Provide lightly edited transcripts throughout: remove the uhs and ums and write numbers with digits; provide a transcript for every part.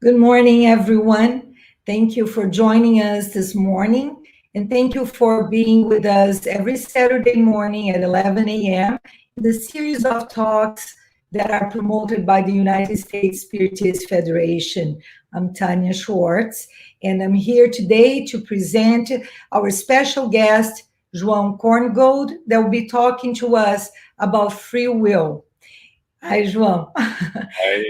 Good morning, everyone. Thank you for joining us this morning, and thank you for being with us every Saturday morning at 11 a.m. in the series of talks that are promoted by the United States Spiritist Federation. I'm Tanya Schwartz, and I'm here today to present our special guest, João Korngold, that will be talking to us about free will. Hi, João. Hi.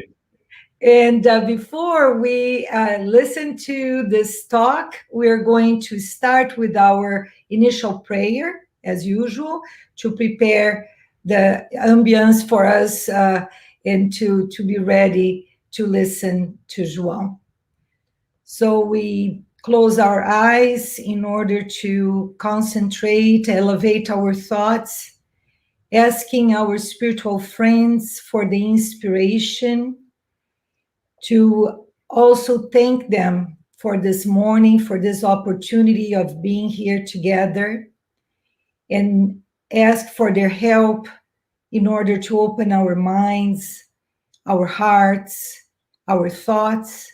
And before we listen to this talk, we're going to start with our initial prayer, as usual, to prepare the ambience for us and to be ready to listen to João. So we close our eyes in order to concentrate, elevate our thoughts, asking our spiritual friends for the inspiration, to also thank them for this morning, for this opportunity of being here together, and ask for their help in order to open our minds, our hearts, our thoughts,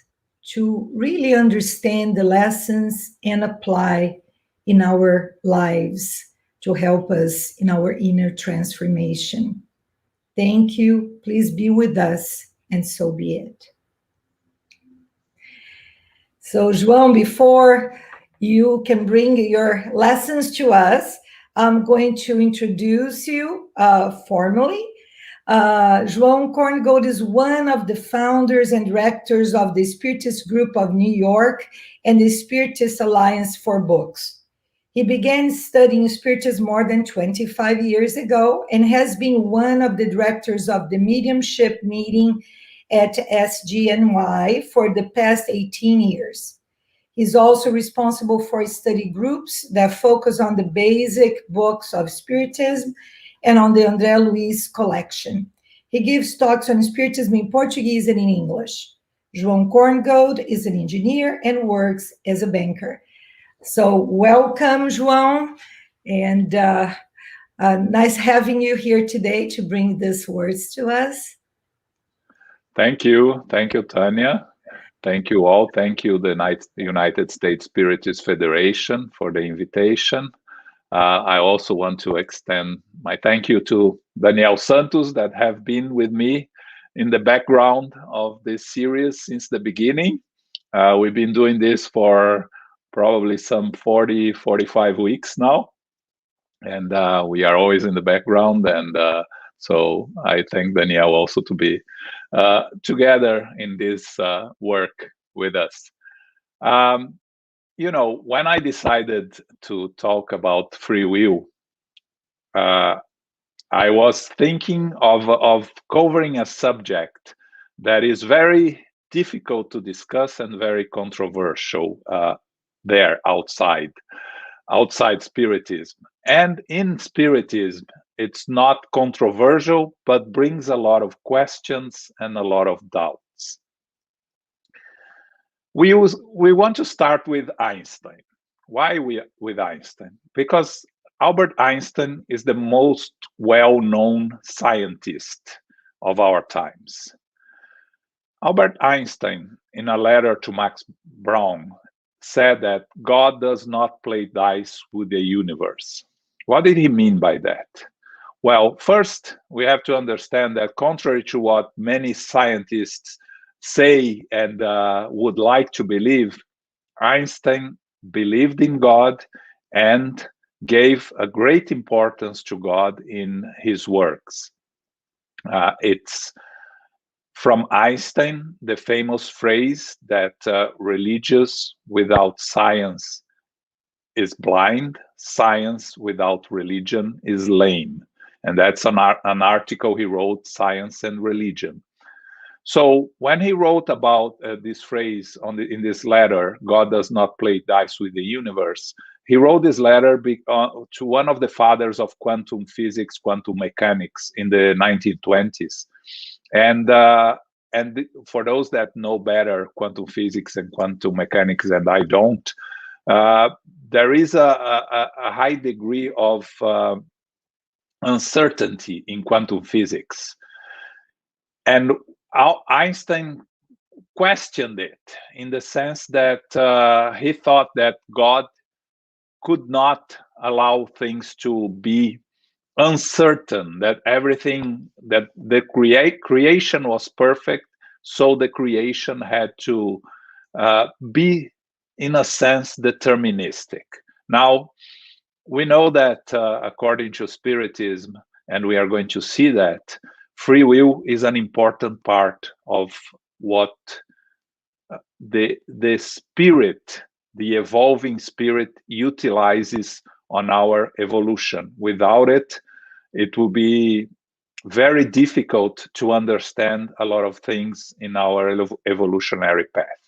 to really understand the lessons and apply in our lives to help us in our inner transformation. Thank you. Please be with us, and so be it. So, João, before you can bring your lessons to us, I'm going to introduce you formally. João Korngold is one of the founders and directors of the Spiritist Group of New York and the Spiritist Alliance for Books. He began studying Spiritism more than 25 years ago and has been one of the directors of the mediumship meeting at SGNY for the past 18 years. He's also responsible for study groups that focus on the basic books of Spiritism and on the André Luiz collection. He gives talks on Spiritism in Portuguese and in English. João Korngold is an engineer and works as a banker. So welcome, João, and nice having you here today to bring these words to us. Thank you, Tanya. Thank you all. Thank you, the United States Spiritist Federation, for the invitation. I also want to extend my thank you to Daniel Santos that have been with me in the background of this series since the beginning. We've been doing this for probably some 40, 45 weeks now. And we are always in the background. And so I thank Daniel also to be together in this work with us. When I decided to talk about free will, I was thinking of covering a subject that is very difficult to discuss and very controversial there outside Spiritism. And in Spiritism, it's not controversial, but brings a lot of questions and a lot of doubts. We want to start with Einstein. Why with Einstein? Because Albert Einstein is the most well-known scientist of our times. Albert Einstein, in a letter to Max Braun, said that God does not play dice with the universe. What did he mean by that? Well, first, we have to understand that contrary to what many scientists say and would like to believe, Einstein believed in God and gave a great importance to God in his works. It's from Einstein, the famous phrase that religious without science is blind, science without religion is lame. And that's an article he wrote, Science and Religion. So when he wrote about this phrase in this letter, God does not play dice with the universe, he wrote this letter to one of the fathers of quantum physics, quantum mechanics in the 1920s. And for those that know better quantum physics and quantum mechanics, and I don't, there is a high degree of uncertainty in quantum physics. And Einstein questioned it in the sense that he thought that God could not allow things to be uncertain, that everything, that the creation was perfect, so the creation had to be, in a sense, deterministic. Now, we know that according to Spiritism, and we are going to see that, free will is an important part of what the spirit, the evolving spirit, utilizes on our evolution. Without it, it will be very difficult to understand a lot of things in our evolutionary path.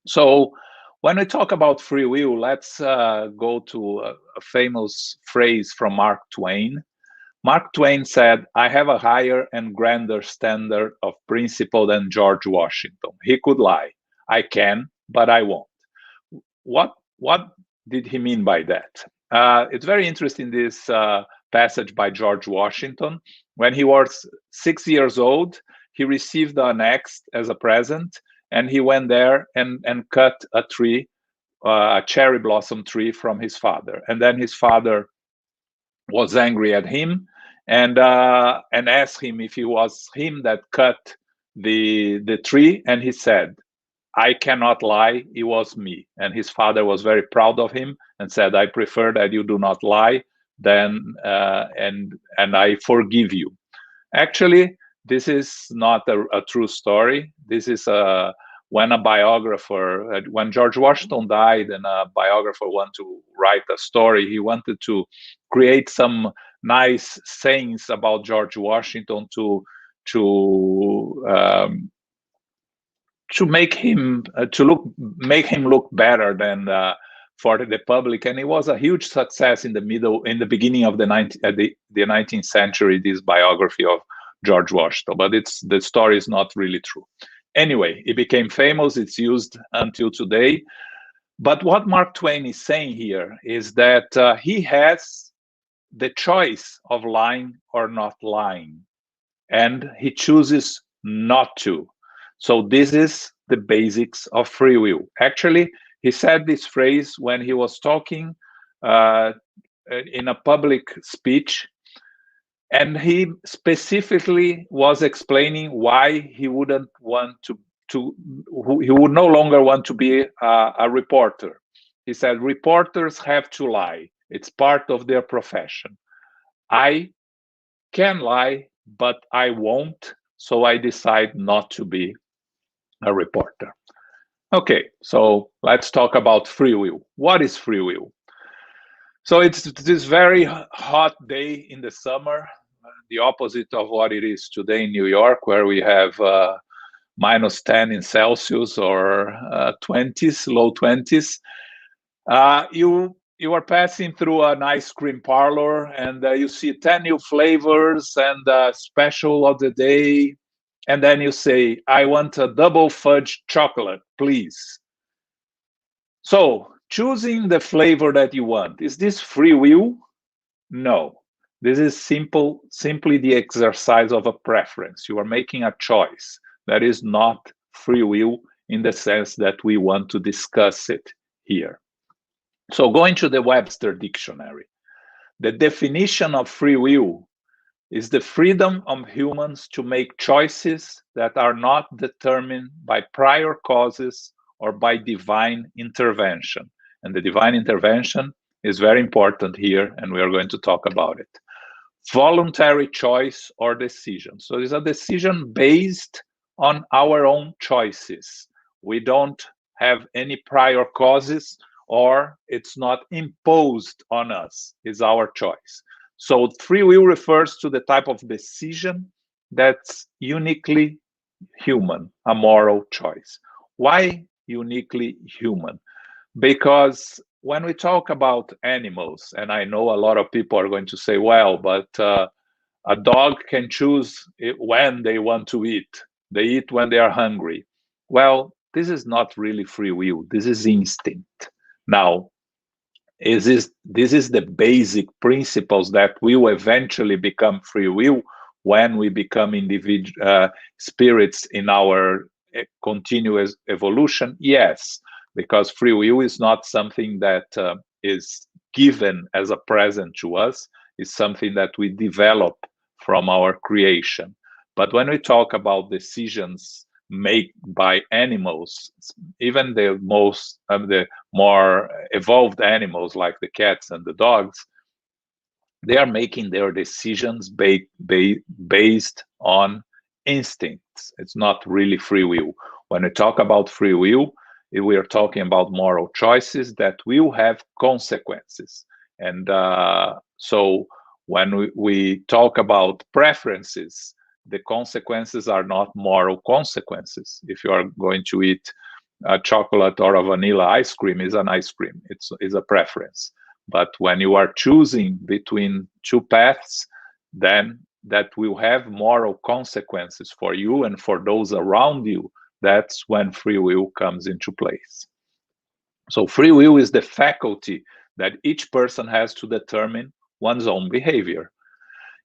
So when we talk about free will, let's go to a famous phrase from Mark Twain. Mark Twain said, "I have a higher and grander standard of principle than George Washington. He could lie. I can, but I won't." What did he mean by that? It's very interesting, this passage by George Washington. When he was 6 years old, he received an axe as a present, and he went there and cut a tree, a cherry blossom tree, from his father. And then his father was angry at him and asked him if it was him that cut the tree, and he said, "I cannot lie, it was me." And his father was very proud of him and said, "I prefer that you do not lie, then and I forgive you." Actually, this is not a true story. This is when a biographer, when George Washington died and a biographer wanted to write a story, he wanted to create some nice sayings about George Washington to make him make him look better than for the public. And it was a huge success in the beginning of the 19th century, this biography of George Washington, but the story is not really true. Anyway, it became famous. It's used until today. But what Mark Twain is saying here is that he has the choice of lying or not lying, and he chooses not to. So this is the basics of free will. Actually, he said this phrase when he was talking in a public speech, and he specifically was explaining why he wouldn't want he would no longer want to be a reporter. He said, "Reporters have to lie. It's part of their profession. I can lie, but I won't, so I decide not to be a reporter." Okay, so let's talk about free will. What is free will? So it's this very hot day in the summer, the opposite of what it is today in New York, where we have minus 10 in Celsius or 20s, low 20s. You are passing through an ice cream parlor, and you see 10 new flavors and special of the day. And then you say, "I want a double fudge chocolate, please." So choosing the flavor that you want, is this free will? No. This is simply the exercise of a preference. You are making a choice. That is not free will in the sense that we want to discuss it here. So going to the Webster Dictionary, the definition of free will is the freedom of humans to make choices that are not determined by prior causes or by divine intervention. And the divine intervention is very important here, and we are going to talk about it. Voluntary choice or decision. So it's a decision based on our own choices. We don't have any prior causes, or it's not imposed on us. It's our choice. So free will refers to the type of decision that's uniquely human, a moral choice. Why uniquely human? Because when we talk about animals, and I know a lot of people are going to say, well, but a dog can choose when they want to eat. They eat when they are hungry. Well, this is not really free will. This is instinct. Now, this is the basic principles that will eventually become free will when we become individual spirits in our continuous evolution? Yes, because free will is not something that is given as a present to us. It's something that we develop from our creation. But when we talk about decisions made by animals, even the more evolved animals like the cats and the dogs, they are making their decisions based on instincts. It's not really free will. When we talk about free will, we are talking about moral choices that will have consequences. And so when we talk about preferences, the consequences are not moral consequences. If you are going to eat a chocolate or a vanilla ice cream, is an ice cream. It's a preference. But when you are choosing between two paths, then that will have moral consequences for you and for those around you. That's when free will comes into place. So free will is the faculty that each person has to determine one's own behavior.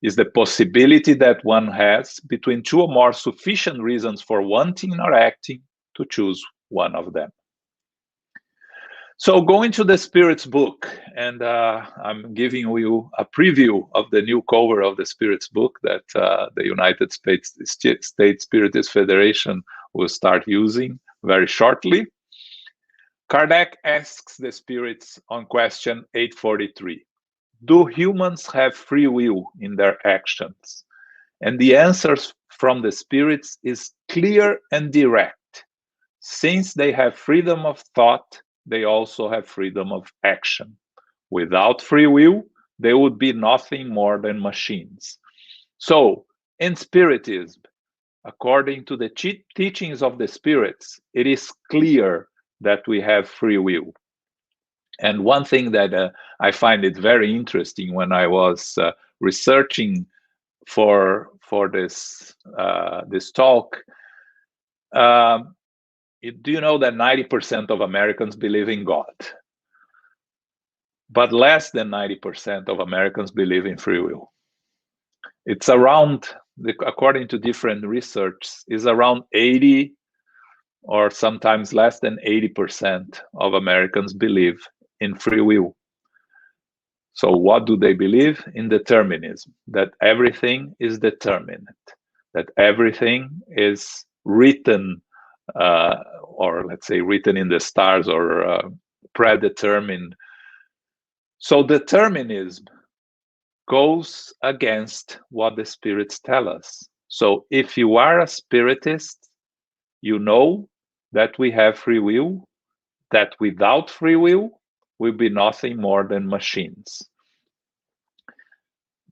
Is the possibility that one has between two or more sufficient reasons for wanting or acting to choose one of them. So going to the Spirit's book, and I'm giving you a preview of the new cover of the Spirit's book that the United States Spiritist Federation will start using very shortly. Kardec asks the Spirits on question 843, do humans have free will in their actions? And the answers from the Spirits is clear and direct. Since they have freedom of thought, they also have freedom of action. Without free will, they would be nothing more than machines. So, in Spiritism, according to the teachings of the Spirits, it is clear that we have free will. And one thing that I find it very interesting when I was researching for this talk, do you know that 90% of Americans believe in God? But less than 90% of Americans believe in free will. It's around, according to different research, is around 80 or sometimes less than 80% of Americans believe in free will. So what do they believe? In determinism, that everything is determined, that everything is written, or let's say written in the stars, or predetermined. So determinism goes against what the Spirits tell us. So if you are a Spiritist, you know that we have free will, that without free will, we'll be nothing more than machines.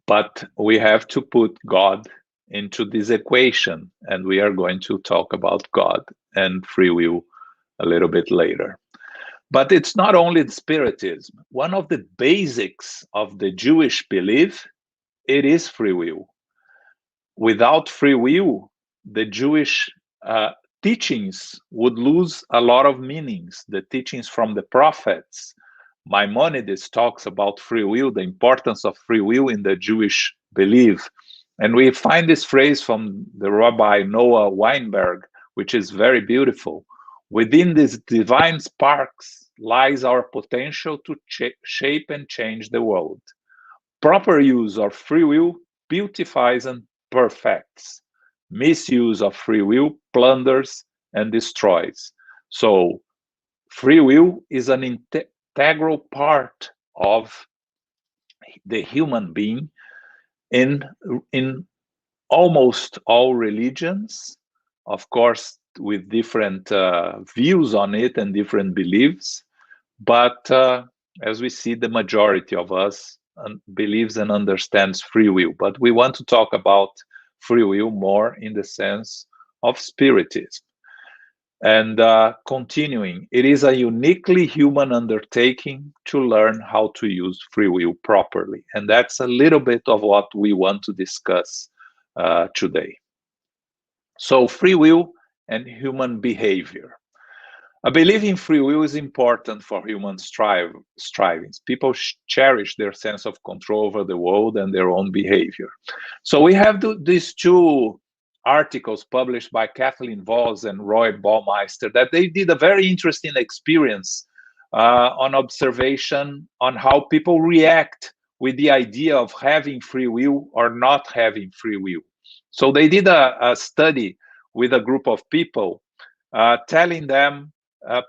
But we have to put God into this equation, and we are going to talk about God and free will a little bit later. But it's not only Spiritism. One of the basics of the Jewish belief, it is free will. Without free will, the Jewish teachings would lose a lot of meanings. The teachings from the prophets. Maimonides talks about free will, the importance of free will in the Jewish belief. And we find this phrase from the Rabbi Noah Weinberg, which is very beautiful. Within these divine sparks lies our potential to shape and change the world. Proper use of free will beautifies and perfects. Misuse of free will plunders and destroys. So free will is an integral part of the human being in almost all religions, of course, with different views on it and different beliefs. But as we see, the majority of us believes and understands free will. But we want to talk about free will more in the sense of Spiritism. And continuing, it is a uniquely human undertaking to learn how to use free will properly. And that's a little bit of what we want to discuss today. So free will and human behavior. I believe in free will is important for human strivings. People cherish their sense of control over the world and their own behavior. So we have these two articles published by Kathleen Voss and Roy Baumeister that they did a very interesting experience on observation on how people react with the idea of having free will or not having free will. So they did a study with a group of people, telling them,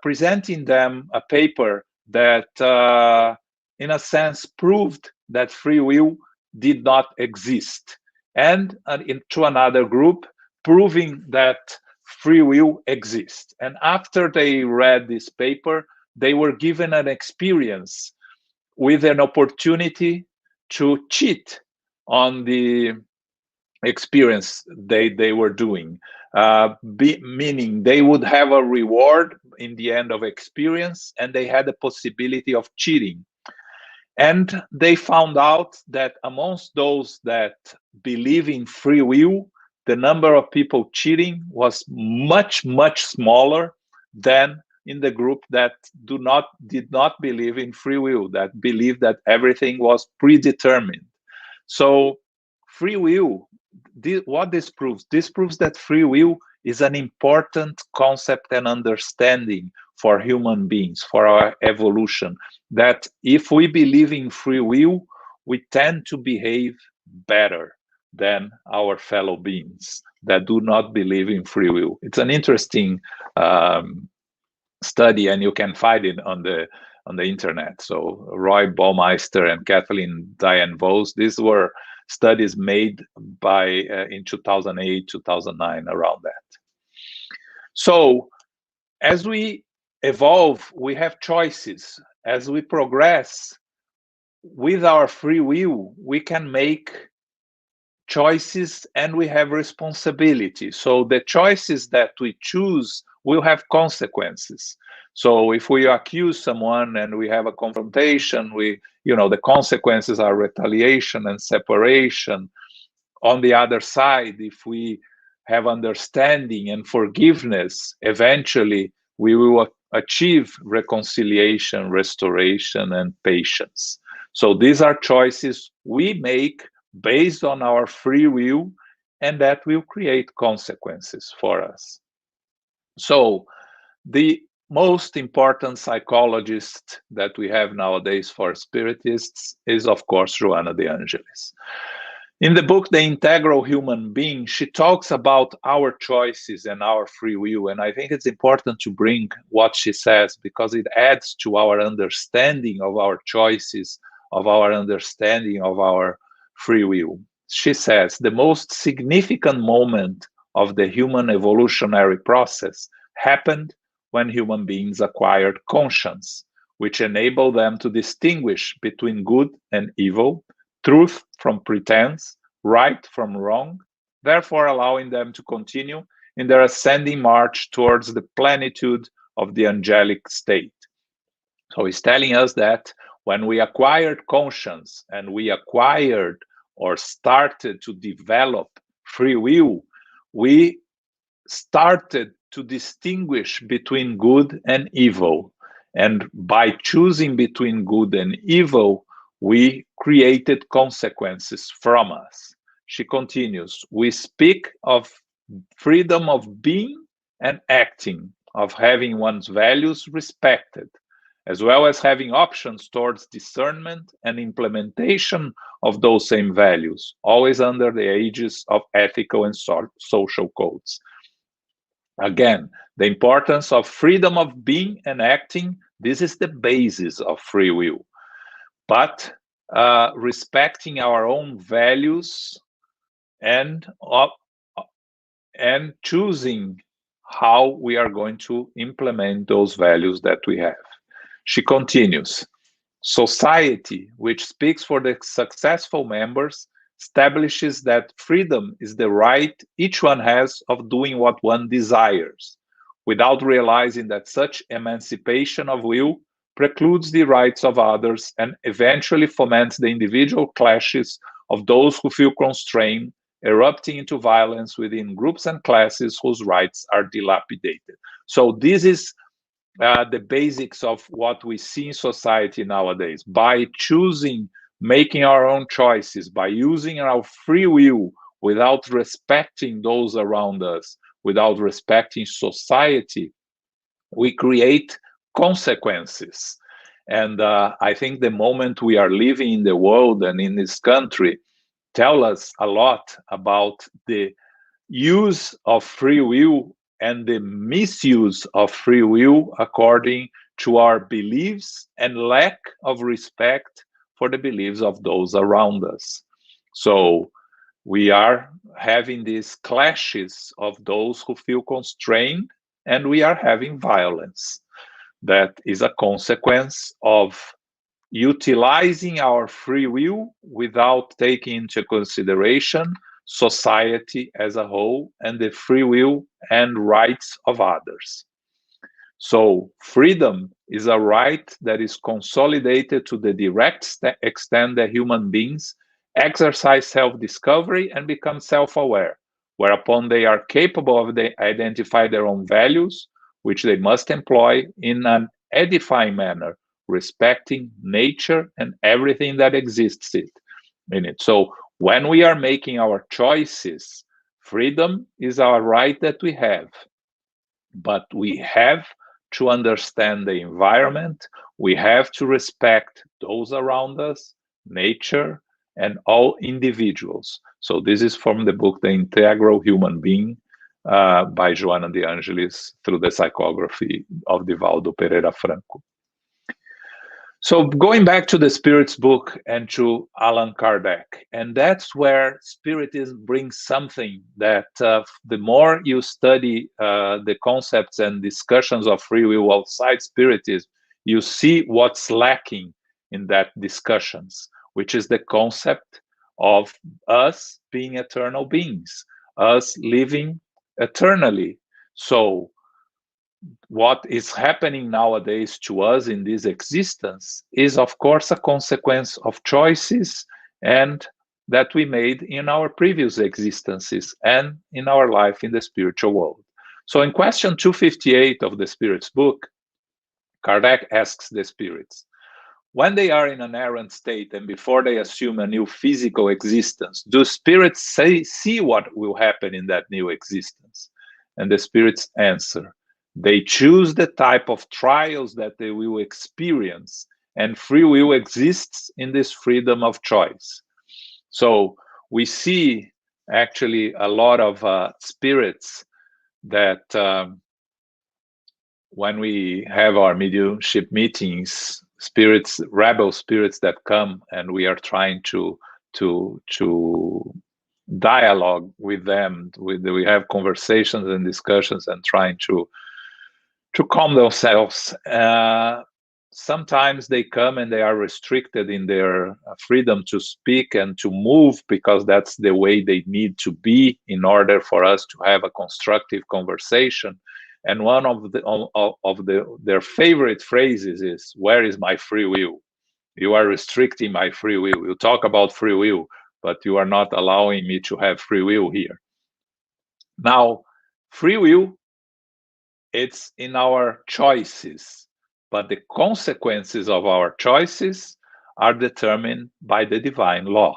presenting them a paper that, in a sense, proved that free will did not exist, and into another group proving that free will exists. And after they read this paper, they were given an experience with an opportunity to cheat on the experience they were doing, meaning they would have a reward in the end of experience, and they had the possibility of cheating. And they found out that amongst those that believe in free will, the number of people cheating was much, much smaller than in the group that did not believe in free will, that believed that everything was predetermined. So free will, what this proves? This proves that free will is an important concept and understanding for human beings, for our evolution, that if we believe in free will, we tend to behave better than our fellow beings that do not believe in free will. It's an interesting study, and you can find it on the internet. So Roy Baumeister and Kathleen Diane Voss, these were studies made by in 2008, 2009, around that. So as we evolve, we have choices. As we progress with our free will, we can make choices and we have responsibility. So the choices that we choose will have consequences. So if we accuse someone and we have a confrontation, the consequences are retaliation and separation. On the other side, if we have understanding and forgiveness, eventually we will achieve reconciliation, restoration, and patience. So these are choices we make based on our free will, and that will create consequences for us. So the most important psychologist that we have nowadays for Spiritists is, of course, Joanna de Angelis. In the book, The Integral Human Being, she talks about our choices and our free will. And I think it's important to bring what she says because it adds to our understanding of our choices, of our understanding of our free will. She says, the most significant moment of the human evolutionary process happened when human beings acquired conscience, which enabled them to distinguish between good and evil, truth from pretense, right from wrong, therefore allowing them to continue in their ascending march towards the plenitude of the angelic state. So he's telling us that when we acquired conscience and we acquired or started to develop free will, we started to distinguish between good and evil. And by choosing between good and evil, we created consequences from us. She continues, we speak of freedom of being and acting, of having one's values respected, as well as having options towards discernment and implementation of those same values, always under the aegis of ethical and social codes. Again, the importance of freedom of being and acting, this is the basis of free will. But respecting our own values and choosing how we are going to implement those values that we have. She continues, society, which speaks for the successful members, establishes that freedom is the right each one has of doing what one desires, without realizing that such emancipation of will precludes the rights of others and eventually foments the individual clashes of those who feel constrained, erupting into violence within groups and classes whose rights are dilapidated. So this is the basics of what we see in society nowadays. By choosing, making our own choices, by using our free will, without respecting those around us, without respecting society, we create consequences. And I think the moment we are living in the world and in this country tell us a lot about the use of free will and the misuse of free will according to our beliefs and lack of respect for the beliefs of those around us. So we are having these clashes of those who feel constrained, and we are having violence. That is a consequence of utilizing our free will without taking into consideration society as a whole and the free will and rights of others. So freedom is a right that is consolidated to the direct extent that human beings exercise self-discovery and become self-aware, whereupon they are capable of identify their own values, which they must employ in an edifying manner, respecting nature and everything that exists in it. So when we are making our choices, freedom is our right that we have, but we have to understand the environment, we have to respect those around us, nature, and all individuals. So this is from the book The Integral Human Being by Joana de Angelis through the psychography of Divaldo Pereira Franco. So going back to the Spirit's book and to Allan Kardec, and that's where Spiritism brings something that the more you study the concepts and discussions of free will outside Spiritism, you see what's lacking in that discussions, which is the concept of us being eternal beings, us living eternally. So what is happening nowadays to us in this existence is, of course, a consequence of choices and that we made in our previous existences and in our life in the spiritual world. So in question 258 of the Spirit's book, Kardec asks the spirits, when they are in an errant state and before they assume a new physical existence, do spirits see what will happen in that new existence? And the spirits answer, they choose the type of trials that they will experience, and free will exists in this freedom of choice. So we see actually a lot of spirits that when we have our mediumship meetings, spirits, rebel spirits that come, and we are trying to dialogue with them. We have conversations and discussions and trying to calm themselves. Sometimes they come and they are restricted in their freedom to speak and to move because that's the way they need to be in order for us to have a constructive conversation. And one of their favorite phrases is, "Where is my free will? You are restricting my free will. You talk about free will, but you are not allowing me to have free will here." Now, free will, it's in our choices, but the consequences of our choices are determined by the divine law.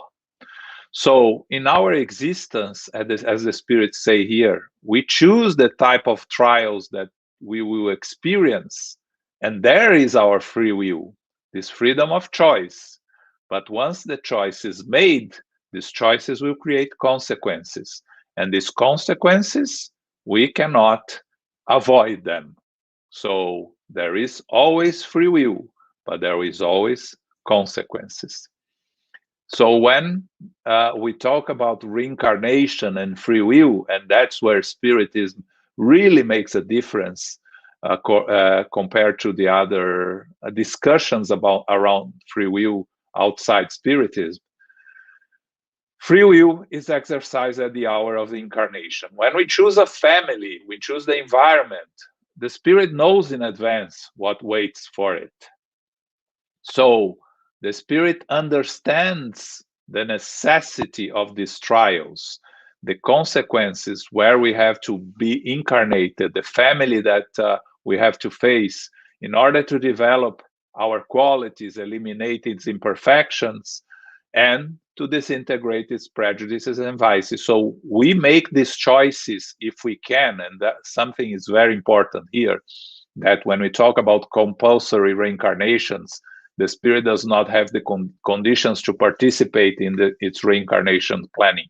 So in our existence, as the spirits say here, we choose the type of trials that we will experience, and there is our free will, this freedom of choice. But once the choice is made, these choices will create consequences, and these consequences, we cannot avoid them. So there is always free will, but there is always consequences. So when we talk about reincarnation and free will, and that's where Spiritism really makes a difference compared to the other discussions around free will outside Spiritism. Free will is exercised at the hour of the incarnation. When we choose a family, we choose the environment, the Spirit knows in advance what waits for it. So the Spirit understands the necessity of these trials, the consequences where we have to be incarnated, the family that we have to face in order to develop our qualities, eliminate its imperfections, and to disintegrate its prejudices and vices. So we make these choices if we can, and that something is very important here, that when we talk about compulsory reincarnations, the spirit does not have the conditions to participate in its reincarnation planning.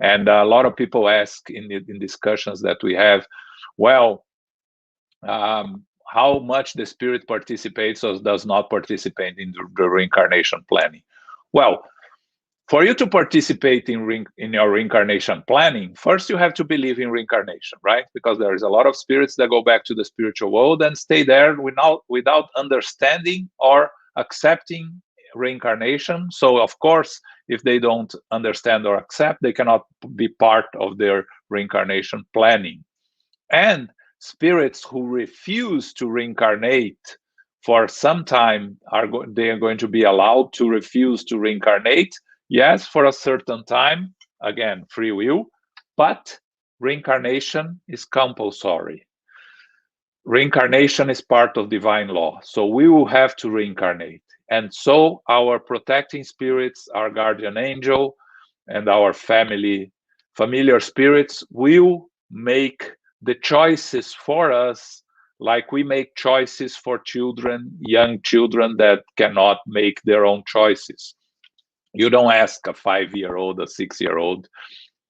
And a lot of people ask in discussions that we have, well, how much the spirit participates or does not participate in the reincarnation planning? Well, for you to participate in your reincarnation planning, first you have to believe in reincarnation, right? Because there is a lot of spirits that go back to the spiritual world and stay there without understanding or accepting reincarnation. So of course, if they don't understand or accept, they cannot be part of their reincarnation planning. And spirits who refuse to reincarnate for some time they are going to be allowed to refuse to reincarnate. Yes, for a certain time, again, free will, but reincarnation is compulsory. Reincarnation is part of divine law, so we will have to reincarnate. And so our protecting spirits, our guardian angel, and our familiar spirits will make the choices for us, like we make choices for children, young children that cannot make their own choices. You don't ask a 5-year-old, a 6-year-old,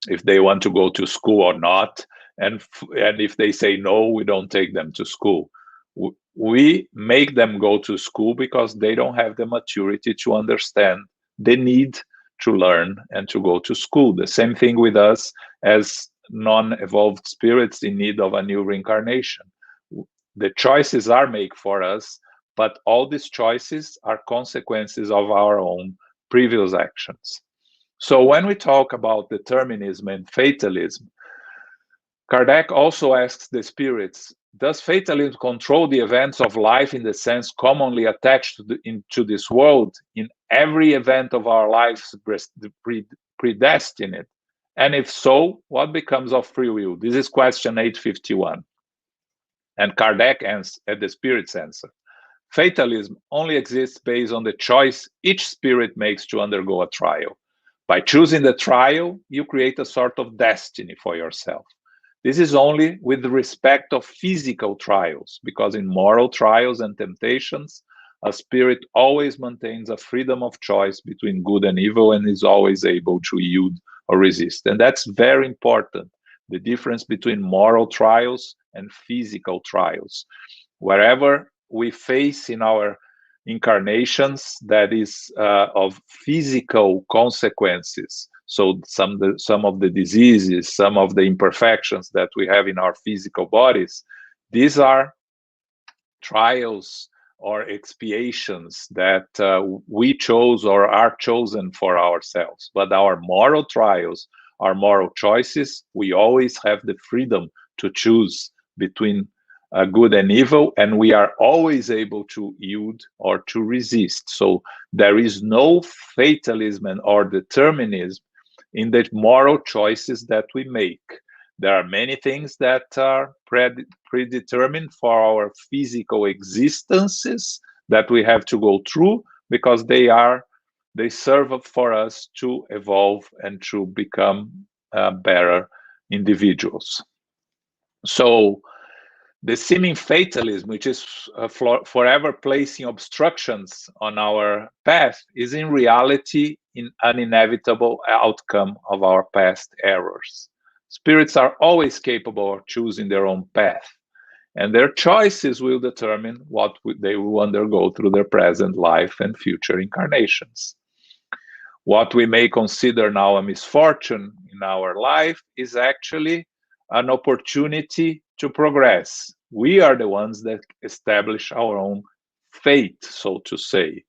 if they want to go to school or not. And if they say no, we don't take them to school. We make them go to school because they don't have the maturity to understand the need to learn and to go to school. The same thing with us as non-evolved spirits in need of a new reincarnation. The choices are made for us, but all these choices are consequences of our own previous actions. So when we talk about determinism and fatalism, Kardec also asks the spirits, does fatalism control the events of life in the sense commonly attached to this world, in every event of our lives predestined? And if so, what becomes of free will? This is question 851. And Kardec at the spirit's answer. Fatalism only exists based on the choice each spirit makes to undergo a trial. By choosing the trial, you create a sort of destiny for yourself. This is only with respect of physical trials, because in moral trials and temptations, a spirit always maintains a freedom of choice between good and evil and is always able to yield or resist. And that's very important, the difference between moral trials and physical trials. Wherever we face in our incarnations that is of physical consequences, so some of the diseases, some of the imperfections that we have in our physical bodies, these are trials or expiations that we chose or are chosen for ourselves. But our moral trials, our moral choices, we always have the freedom to choose between good and evil, and we are always able to yield or to resist. So there is no fatalism or determinism in the moral choices that we make. There are many things that are predetermined for our physical existences that we have to go through because they serve for us to evolve and to become better individuals. So the seeming fatalism, which is forever placing obstructions on our path, is in reality an inevitable outcome of our past errors. Spirits are always capable of choosing their own path, and their choices will determine what they will undergo through their present life and future incarnations. What we may consider now a misfortune in our life is actually an opportunity to progress. We are the ones that establish our own fate, so to say.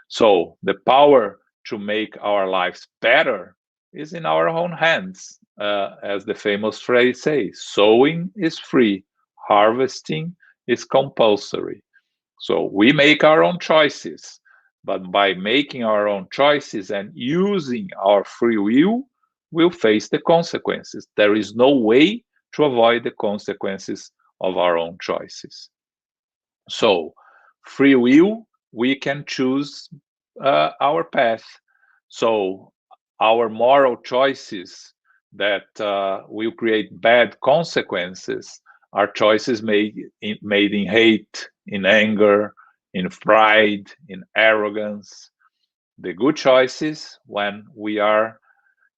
So the power to make our lives better is in our own hands. As the famous phrase says, sowing is free, harvesting is compulsory. So we make our own choices, but by making our own choices and using our free will, we'll face the consequences. There is no way to avoid the consequences of our own choices. So free will, we can choose our path. So our moral choices that will create bad consequences are choices made in hate, in anger, in pride, in arrogance. The good choices when we are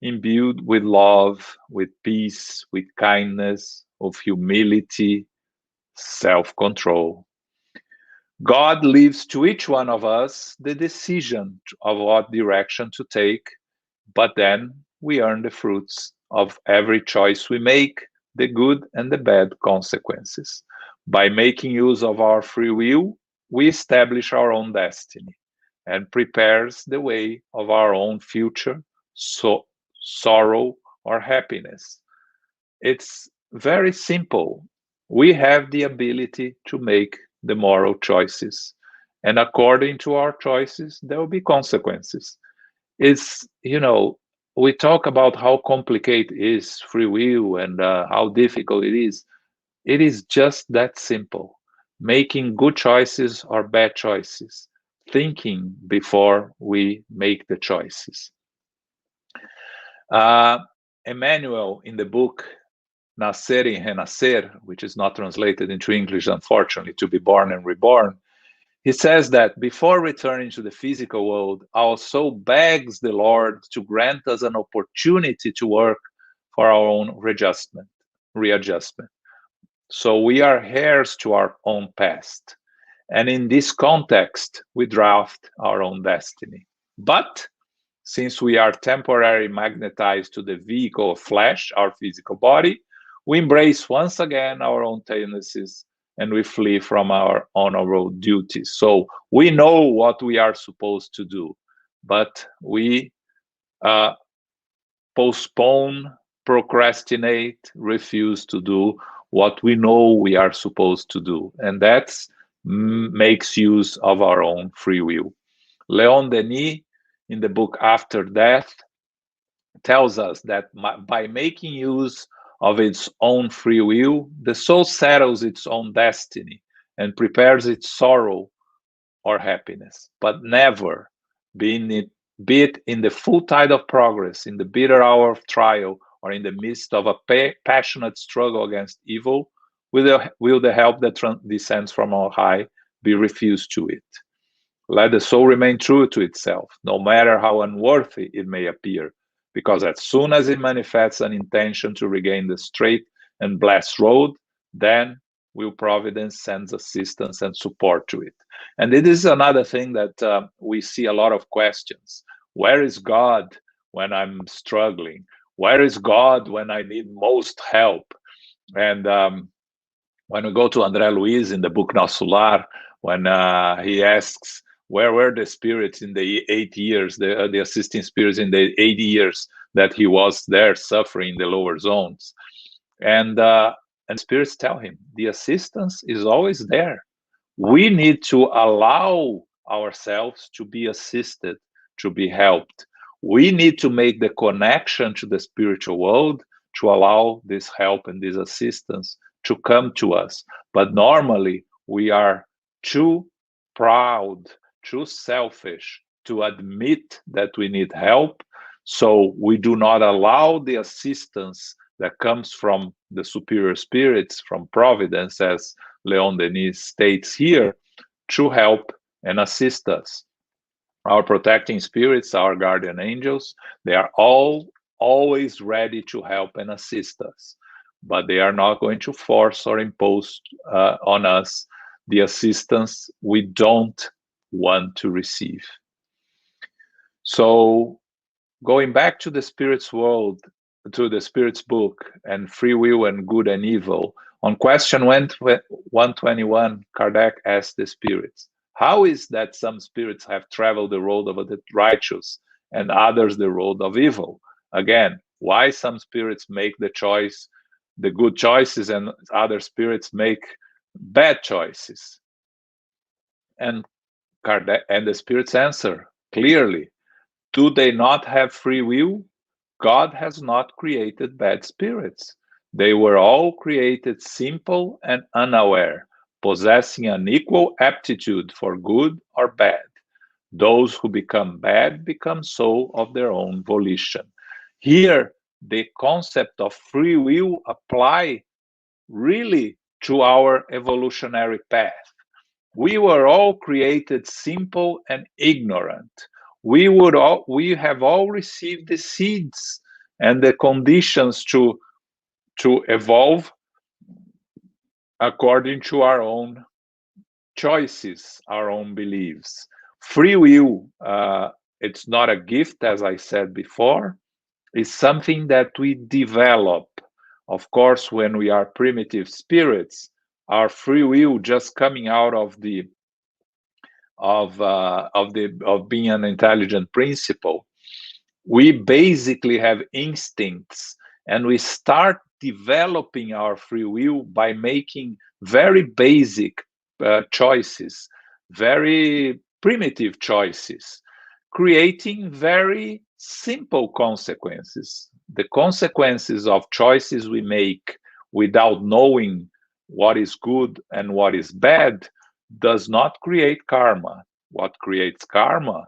imbued with love, with peace, with kindness, of humility, self-control. God leaves to each one of us the decision of what direction to take, but then we earn the fruits of every choice we make, the good and the bad consequences. By making use of our free will, we establish our own destiny and prepares the way of our own future, so sorrow or happiness. It's very simple. We have the ability to make the moral choices. And according to our choices, there will be consequences. It's, we talk about how complicated is free will and how difficult it is. It is just that simple. Making good choices or bad choices, thinking before we make the choices. Emmanuel, in the book Nascer y Renascer, which is not translated into English, unfortunately, to be born and reborn, he says that before returning to the physical world, our soul begs the Lord to grant us an opportunity to work for our own readjustment. So we are heirs to our own past. And in this context, we draft our own destiny. But since we are temporarily magnetized to the vehicle of flesh, our physical body, we embrace once again our own tendencies and we flee from our honorable duties. So we know what we are supposed to do, but we postpone, procrastinate, refuse to do what we know we are supposed to do. And that makes use of our own free will. Leon Denis, in the book After Death, tells us that by making use of its own free will, the soul settles its own destiny and prepares its sorrow or happiness, but never, be it in the full tide of progress, in the bitter hour of trial, or in the midst of a passionate struggle against evil, will the help that descends from on high be refused to it. Let the soul remain true to itself, no matter how unworthy it may appear, because as soon as it manifests an intention to regain the straight and blessed road, then will providence sends assistance and support to it. And it is another thing that we see a lot of questions. Where is God when I'm struggling? Where is God when I need most help? And when we go to André Luiz in the book Nosso Lar, when he asks, where were the spirits in the 8 years, the assisting spirits in the 80 years that he was there suffering in the lower zones? And spirits tell him, the assistance is always there. We need to allow ourselves to be assisted, to be helped. We need to make the connection to the spiritual world to allow this help and this assistance to come to us. But normally we are too proud, too selfish to admit that we need help. So we do not allow the assistance that comes from the superior spirits, from providence, as Leon Denis states here, to help and assist us. Our protecting spirits, our guardian angels, they are always ready to help and assist us, but they are not going to force or impose on us the assistance we don't want to receive. So going back to the spirit's world, to the spirit's book and free will and good and evil, on question 121, Kardec asked the spirits, how is that some spirits have traveled the road of the righteous and others the road of evil? Again, why some spirits make the good choices, and other spirits make bad choices? And Kardec and the spirits answer clearly, do they not have free will? God has not created bad spirits. They were all created simple and unaware, possessing an equal aptitude for good or bad. Those who become bad become so of their own volition. Here, the concept of free will apply really to our evolutionary path. We were all created simple and ignorant. We have all received the seeds and the conditions to evolve according to our own choices, our own beliefs. Free will, it's not a gift, as I said before. It's something that we develop. Of course, when we are primitive spirits, our free will just coming out of being an intelligent principle, we basically have instincts, and we start developing our free will by making very basic choices, very primitive choices, creating very simple consequences. The consequences of choices we make without knowing what is good and what is bad does not create karma. What creates karma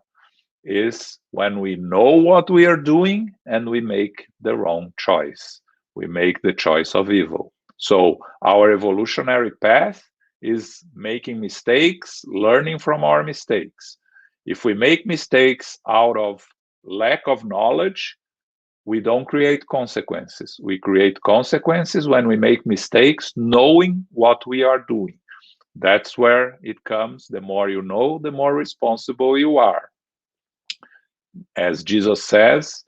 is when we know what we are doing and we make the wrong choice. We make the choice of evil. So our evolutionary path is making mistakes, learning from our mistakes. If we make mistakes out of lack of knowledge, we don't create consequences. We create consequences when we make mistakes knowing what we are doing. That's where it comes. The more you know, the more responsible you are. As Jesus says,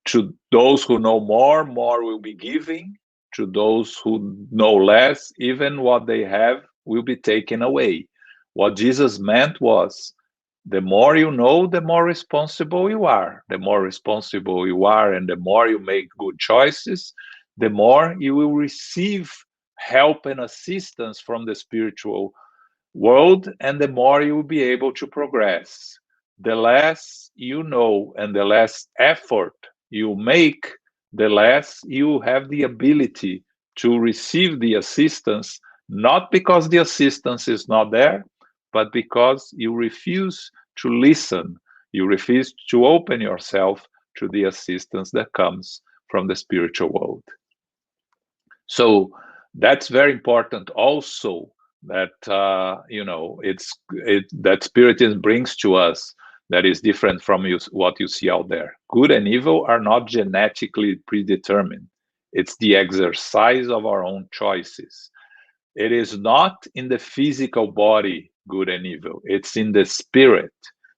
to those who know more, more will be given. To those who know less, even what they have will be taken away. What Jesus meant was, the more you know, the more responsible you are. The more responsible you are, and the more you make good choices, the more you will receive help and assistance from the spiritual world, and the more you will be able to progress. The less you know and the less effort you make, the less you have the ability to receive the assistance, not because the assistance is not there, but because you refuse to listen. You refuse to open yourself to the assistance that comes from the spiritual world. So that's very important also, that that Spiritism brings to us, that is different from what you see out there. Good and evil are not genetically predetermined. It's the exercise of our own choices. It is not in the physical body, good and evil. It's in the spirit.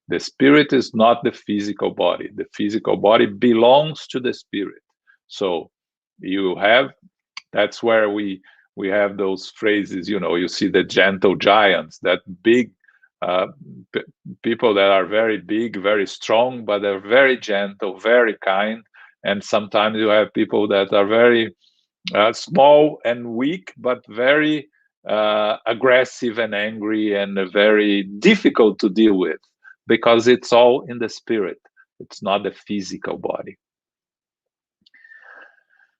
The spirit is not the physical body. The physical body belongs to the spirit. So that's where we have those phrases. You see the gentle giants, that big people that are very big, very strong, but they're very gentle, very kind. And sometimes you have people that are very small and weak, but very aggressive and angry, and very difficult to deal with, because it's all in the spirit. It's not the physical body.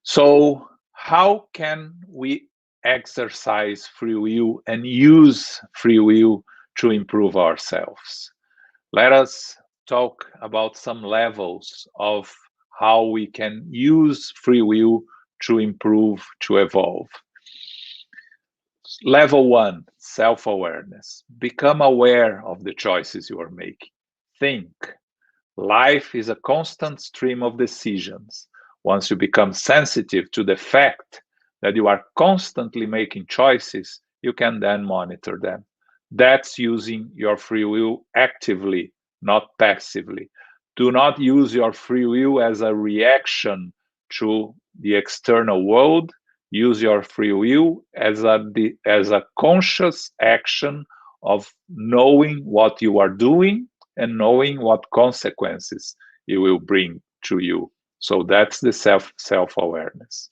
So how can we exercise free will and use free will to improve ourselves? Let us talk about some levels of how we can use free will to improve, to evolve. Level 1, self-awareness. Become aware of the choices you are making. Think. Life is a constant stream of decisions. Once you become sensitive to the fact that you are constantly making choices, you can then monitor them. That's using your free will actively, not passively. Do not use your free will as a reaction to the external world. Use your free will as a conscious action of knowing what you are doing and knowing what consequences it will bring to you. So that's the self-awareness.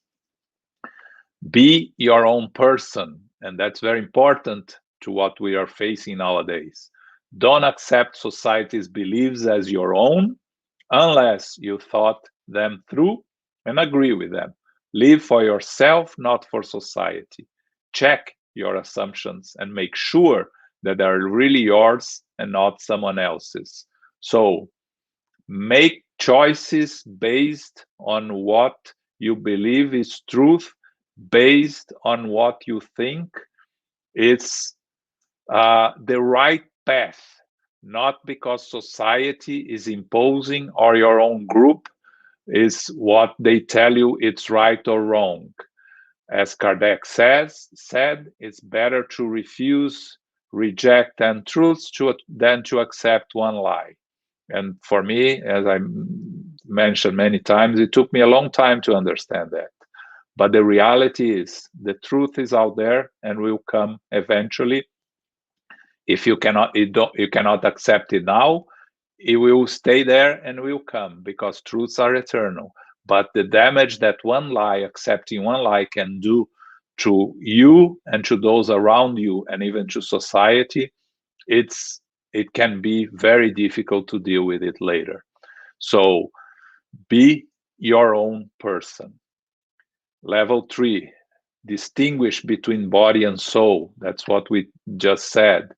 Be your own person, and that's very important to what we are facing nowadays. Don't accept society's beliefs as your own unless you thought them through and agree with them. Live for yourself, not for society. Check your assumptions and make sure that are really yours and not someone else's. So make choices based on what you believe is truth, based on what you think it's the right path, not because society is imposing or your own group is what they tell you it's right or wrong. As Kardec said, it's better to refuse, reject 10 truths than to accept one lie. And for me, as I mentioned many times, it took me a long time to understand that. But the reality is, the truth is out there and will come eventually. If you cannot accept it now, it will stay there and will come, because truths are eternal. But the damage that accepting one lie can do to you and to those around you, and even to society, it can be very difficult to deal with it later. So be your own person. Level 3, distinguish between body and soul. That's what we just said.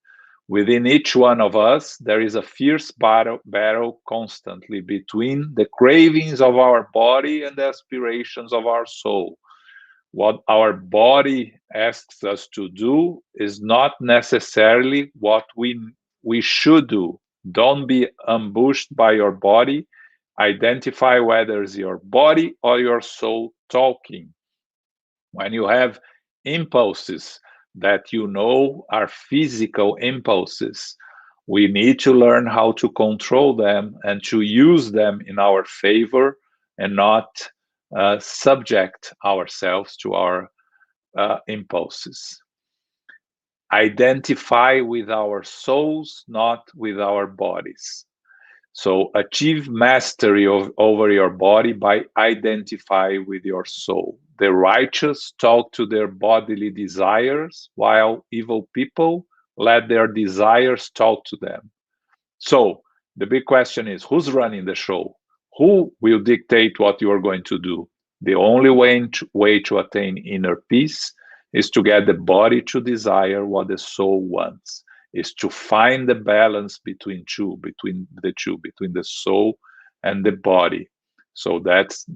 Within each one of us, there is a fierce battle constantly between the cravings of our body and the aspirations of our soul. What our body asks us to do is not necessarily what we should do. Don't be ambushed by your body. Identify whether it's your body or your soul talking. When you have impulses that you know are physical impulses, we need to learn how to control them and to use them in our favor, and not subject ourselves to our impulses. Identify with our souls, not with our bodies. So achieve mastery over your body by identifying with your soul. The righteous talk to their bodily desires, while evil people let their desires talk to them. So the big question is, who's running the show? Who will dictate what you are going to do? The only way to attain inner peace is to get the body to desire what the soul wants, is to find the balance between the soul and the body. So that's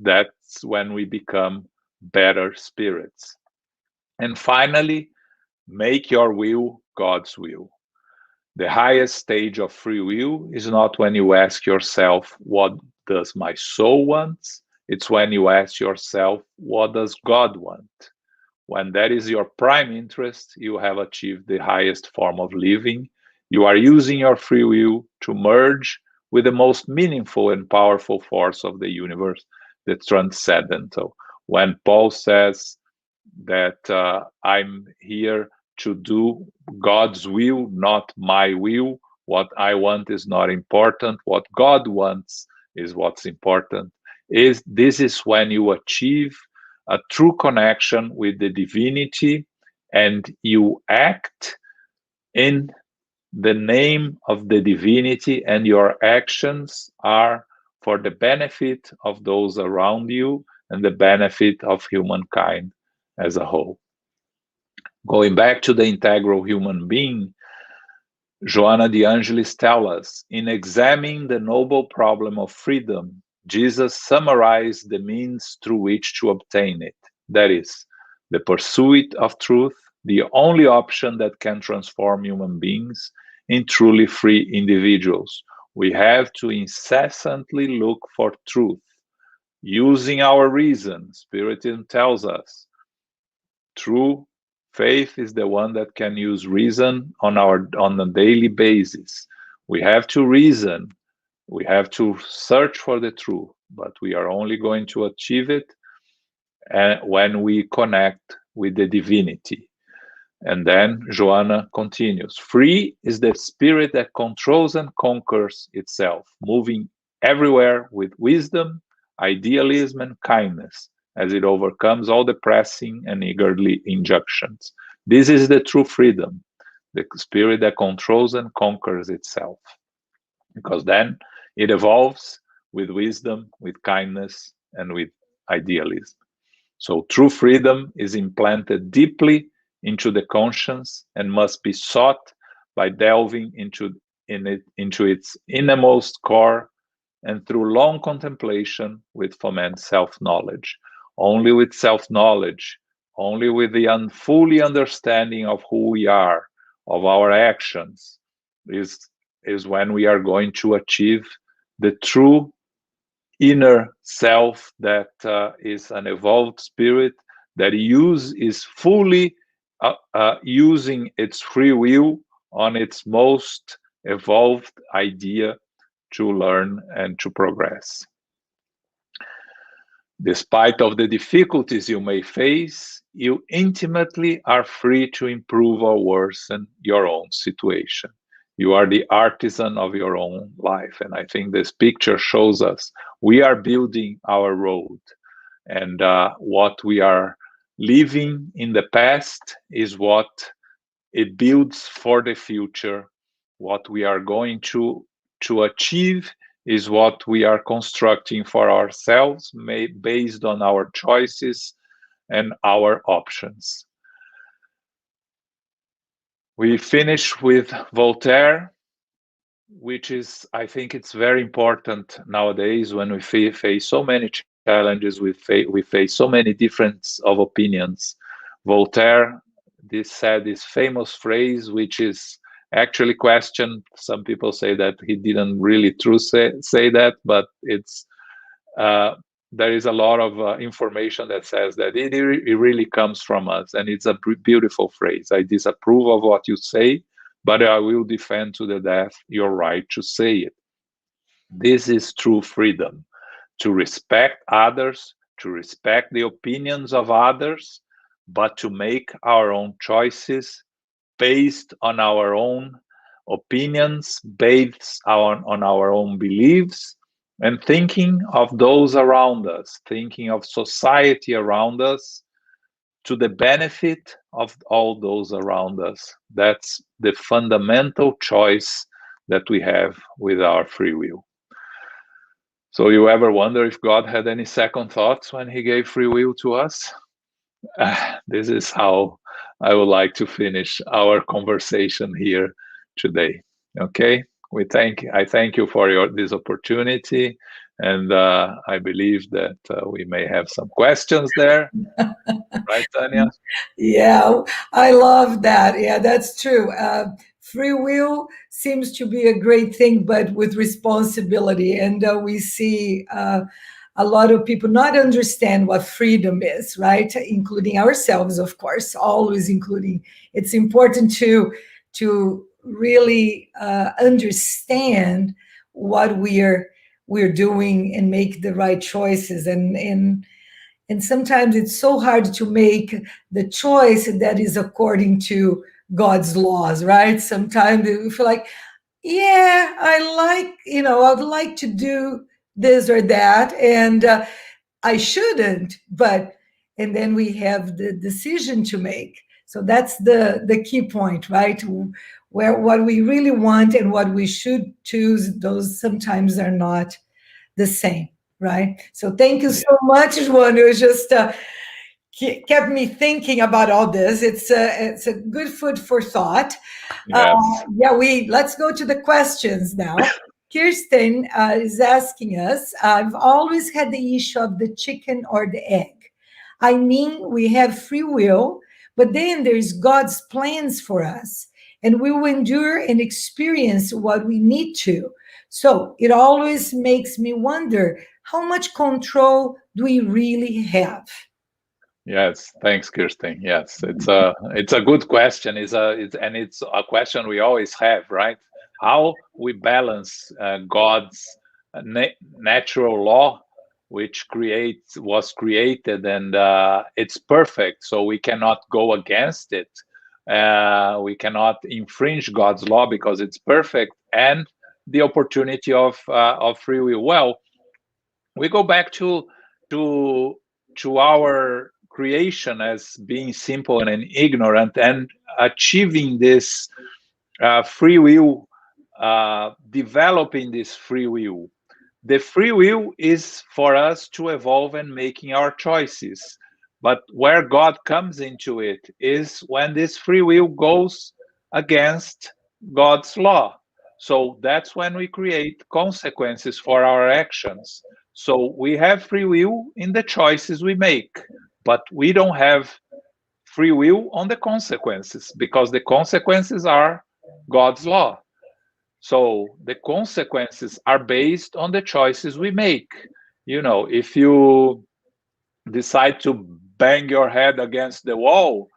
when we become better spirits. And finally, make your will God's will. The highest stage of free will is not when you ask yourself, what does my soul want? It's when you ask yourself, what does God want? When that is your prime interest, you have achieved the highest form of living. You are using your free will to merge with the most meaningful and powerful force of the universe, the transcendental. When Paul says that I'm here to do God's will, not my will, what I want is not important, what God wants is what's important. This is when you achieve a true connection with the divinity, and you act in the name of the divinity, and your actions are for the benefit of those around you and the benefit of humankind as a whole. Going back to the integral human being, Joanna de Angelis tells us, in examining the noble problem of freedom, Jesus summarized the means through which to obtain it. That is, the pursuit of truth, the only option that can transform human beings in truly free individuals. We have to incessantly look for truth, using our reason. Spiritism tells us, true faith is the one that can use reason on a daily basis. We have to reason. We have to search for the truth, but we are only going to achieve it when we connect with the divinity. And then Joanna continues, free is the spirit that controls and conquers itself, moving everywhere with wisdom, idealism, and kindness, as it overcomes all the pressing and niggardly injunctions. This is the true freedom, the spirit that controls and conquers itself, because then it evolves with wisdom, with kindness, and with idealism. So true freedom is implanted deeply into the conscience and must be sought by delving into its innermost core, and through long contemplation with foment self-knowledge. Only with self-knowledge, only with the fully understanding of who we are, of our actions, is when we are going to achieve the true inner self that is an evolved spirit that is fully using its free will on its most evolved idea to learn and to progress. Despite of the difficulties you may face, you intimately are free to improve or worsen your own situation. You are the artisan of your own life. And I think this picture shows us we are building our road. And what we are living in the past is what it builds for the future. What we are going to achieve is what we are constructing for ourselves, based on our choices and our options. We finish with Voltaire, which is, I think it's very important nowadays when we face so many challenges, we face so many differences of opinions. Voltaire said this famous phrase, which is actually questioned. Some people say that he didn't really say that, but it's there is a lot of information that says that it really comes from us, and it's a beautiful phrase. I disapprove of what you say, but I will defend to the death your right to say it. This is true freedom, to respect others, to respect the opinions of others, but to make our own choices based on our own opinions, based on our own beliefs, and thinking of those around us, thinking of society around us, to the benefit of all those around us. That's the fundamental choice that we have with our free will. So you ever wonder if God had any second thoughts when he gave free will to us? This is how I would like to finish our conversation here today. Okay, I thank you for this opportunity, and I believe that we may have some questions there, right, Tanya? Yeah, I love that. Yeah, that's true. Free will seems to be a great thing, but with responsibility. And we see a lot of people not understand what freedom is, right? Including ourselves, of course, always including. It's important to really understand what we're doing and make the right choices. And sometimes it's so hard to make the choice that is according to God's laws, right? Sometimes we feel like, yeah, I'd like to do this or that, and I shouldn't, and then we have the decision to make. So that's the key point, right? Where what we really want and what we should choose, those sometimes are not the same, right? So thank you so much, João. It was just kept me thinking about all this. It's a good food for thought. Yes. Let's go to the questions now. Kirsten is asking us, I've always had the issue of the chicken or the egg. I mean, we have free will, but then there's God's plans for us, and we will endure and experience what we need to. So it always makes me wonder, how much control do we really have? Yes, thanks, Kirsten. Yes, it's a good question. It's a question we always have, right? How we balance God's natural law, which was created, and it's perfect, so we cannot go against it. We cannot infringe God's law because it's perfect, and the opportunity of free will. Well, we go back to our creation as being simple and ignorant, and achieving this free will, developing this free will. The free will is for us to evolve and making our choices. But where God comes into it is when this free will goes against God's law. So that's when we create consequences for our actions. So we have free will in the choices we make, but we don't have free will on the consequences because the consequences are God's law. So the consequences are based on the choices we make. If you decide to bang your head against the wall,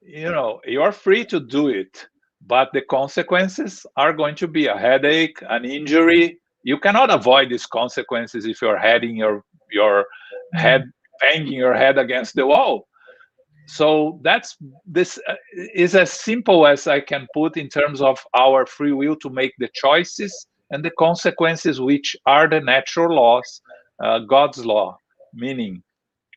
you're free to do it, but the consequences are going to be a headache, an injury. You cannot avoid these consequences if you're heading your head, banging your head against the wall. So this is as simple as I can put in terms of our free will to make the choices and the consequences, which are the natural laws, God's law, meaning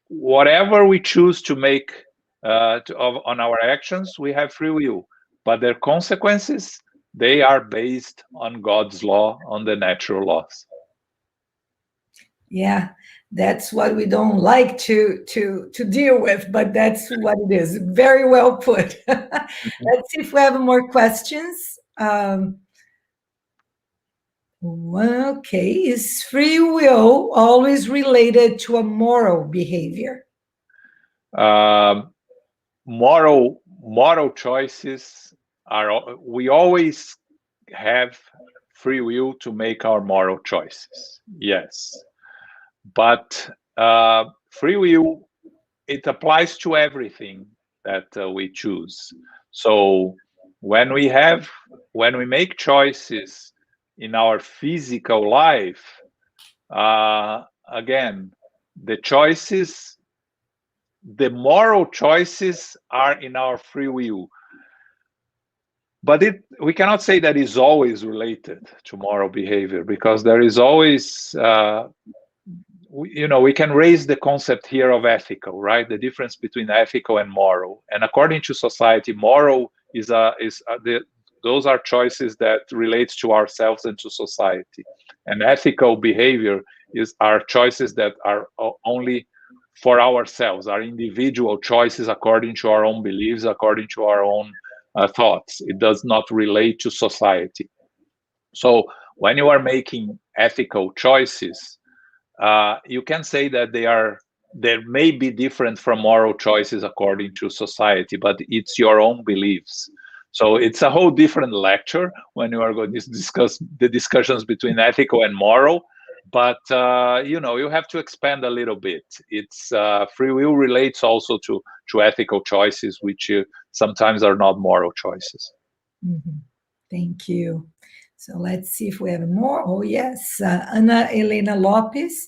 whatever we choose to make on our actions, we have free will, but their consequences, they are based on God's law, on the natural laws. Yeah, that's what we don't like to deal with, but that's what it is. Very well put. Let's see if we have more questions. Okay, is free will always related to a moral behavior? Moral choices we always have free will to make our moral choices. Yes, but free will, it applies to everything that we choose. So when we make choices in our physical life, again, the moral choices are in our free will. But we cannot say that is always related to moral behavior, because there is always we can raise the concept here of ethical, right? The difference between ethical and moral. And according to society, moral those are choices that relates to ourselves and to society. And ethical behavior are choices that are only for ourselves, our individual choices according to our own beliefs, according to our own thoughts. It does not relate to society. So when you are making ethical choices, you can say that they may be different from moral choices according to society, but it's your own beliefs. So it's a whole different lecture when you are going to discuss the discussions between ethical and moral. But you have to expand a little bit. It's free will relates also to ethical choices, which sometimes are not moral choices. Mm-hmm. Thank you. So let's see if we have more. Oh, yes. Ana Elena Lopes.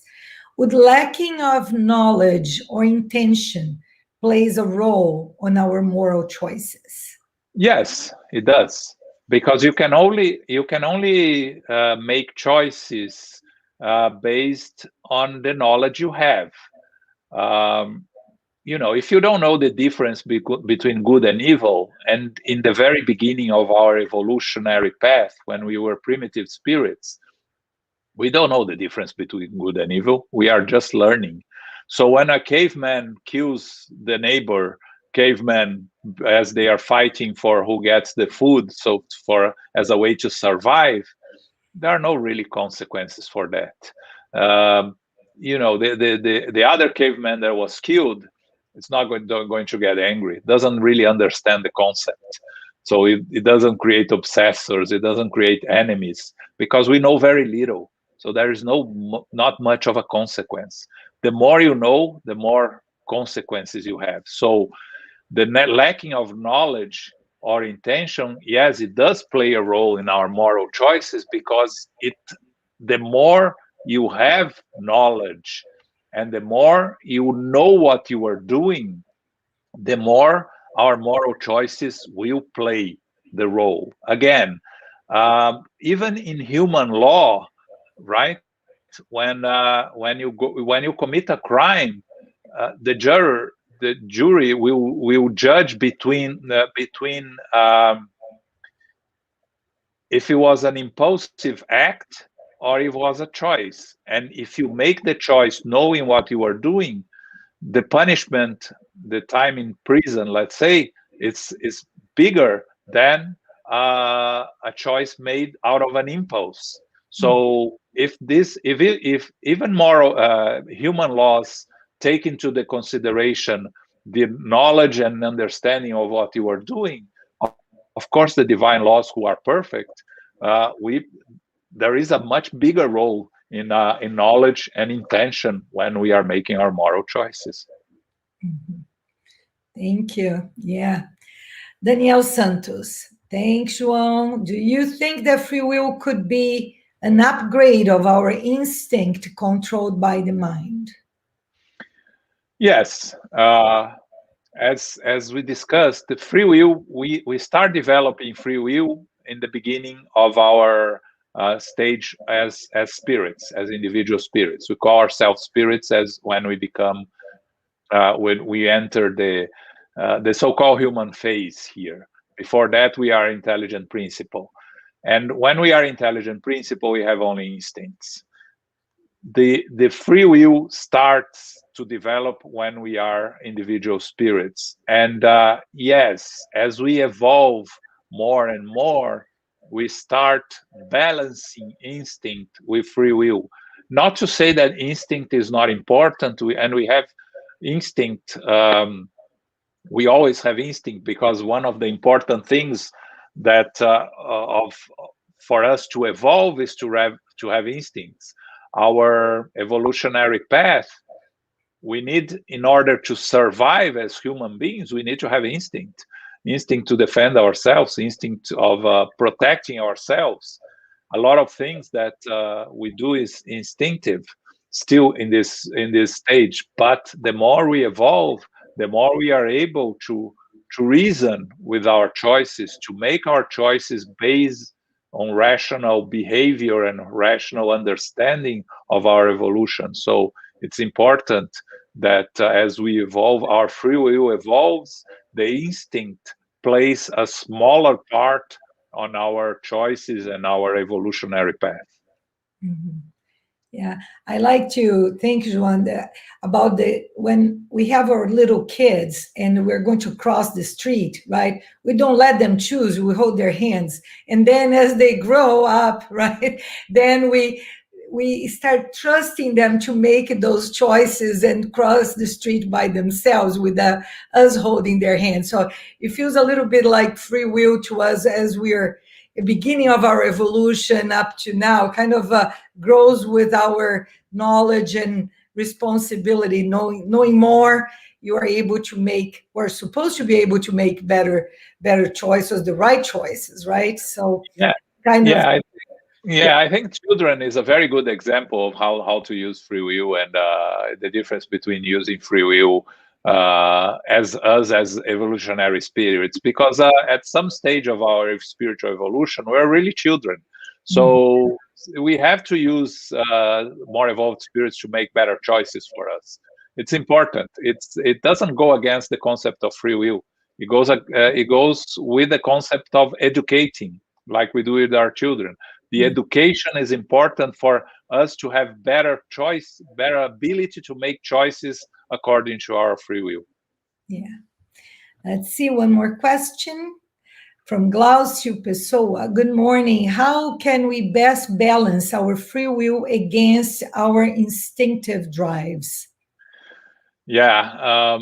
Would lacking of knowledge or intention plays a role on our moral choices? Yes, it does, because you can only make choices based on the knowledge you have. Um, if you don't know the difference between good and evil, and in the very beginning of our evolutionary path, when we were primitive spirits, we don't know the difference between good and evil. We are just learning. So when a caveman kills the neighbor caveman as they are fighting for who gets the food, so for as a way to survive, there are no really consequences for that. The other caveman that was killed, it's not going to get angry. It doesn't really understand the concept. So it doesn't create obsessors. It doesn't create enemies, because we know very little. So there is not much of a consequence. The more you know, the more consequences you have. So the lacking of knowledge or intention, yes, it does play a role in our moral choices, because the more you have knowledge and the more you know what you are doing, the more our moral choices will play the role. Again, even in human law, right? When you commit a crime, the jury will judge between if it was an impulsive act or if it was a choice. And if you make the choice knowing what you are doing, the punishment, the time in prison, let's say, is bigger than a choice made out of an impulse. So if even moral human laws take into the consideration the knowledge and understanding of what you are doing, of course, the divine laws who are perfect, we there is a much bigger role in knowledge and intention when we are making our moral choices. Thank you. Yeah. Daniel Santos. Thanks, João. Do you think that free will could be an upgrade of our instinct controlled by the mind? Yes. As we discussed, the free will, we start developing free will in the beginning of our stage as spirits, as individual spirits. We call ourselves spirits as when we become when we enter the so-called human phase here. Before that, we are intelligent principle, and when we are intelligent principle, we have only instincts. The free will starts to develop when we are individual spirits, and yes, as we evolve more and more, we start balancing instinct with free will. Not to say that instinct is not important, and we have instinct. We always have instinct, because one of the important things that of for us to evolve is to have instincts. Our evolutionary path, we need, in order to survive as human beings, we need to have instinct to defend ourselves, instinct of protecting ourselves. A lot of things that we do is instinctive still in this stage, but the more we evolve, the more we are able to reason with our choices, to make our choices based on rational behavior and rational understanding of our evolution. So it's important that as we evolve, our free will evolves, the instinct plays a smaller part on our choices and our evolutionary path. Mhm. Yeah, I like to think, João, about when we have our little kids and we're going to cross the street, right? We don't let them choose; we hold their hands, and then as they grow up, right, then we start trusting them to make those choices and cross the street by themselves with us holding their hands. So it feels a little bit like free will to us as we're the beginning of our evolution up to now, kind of grows with our knowledge and responsibility. Knowing more, you are able to make, or supposed to be able to make better choices, the right choices, right? So Yeah, kind of, yeah, I think children is a very good example of how to use free will, and the difference between using free will as us as evolutionary spirits. Because at some stage of our spiritual evolution, we're really children. So we have to use more evolved spirits to make better choices for us. It's important. It doesn't go against the concept of free will. It goes with the concept of educating, like we do with our children. The education is important for us to have better choice, better ability to make choices according to our free will. yeah. Let's see one more question from Glaucio Pessoa. Good morning. How can we best balance our free will against our instinctive drives? Yeah,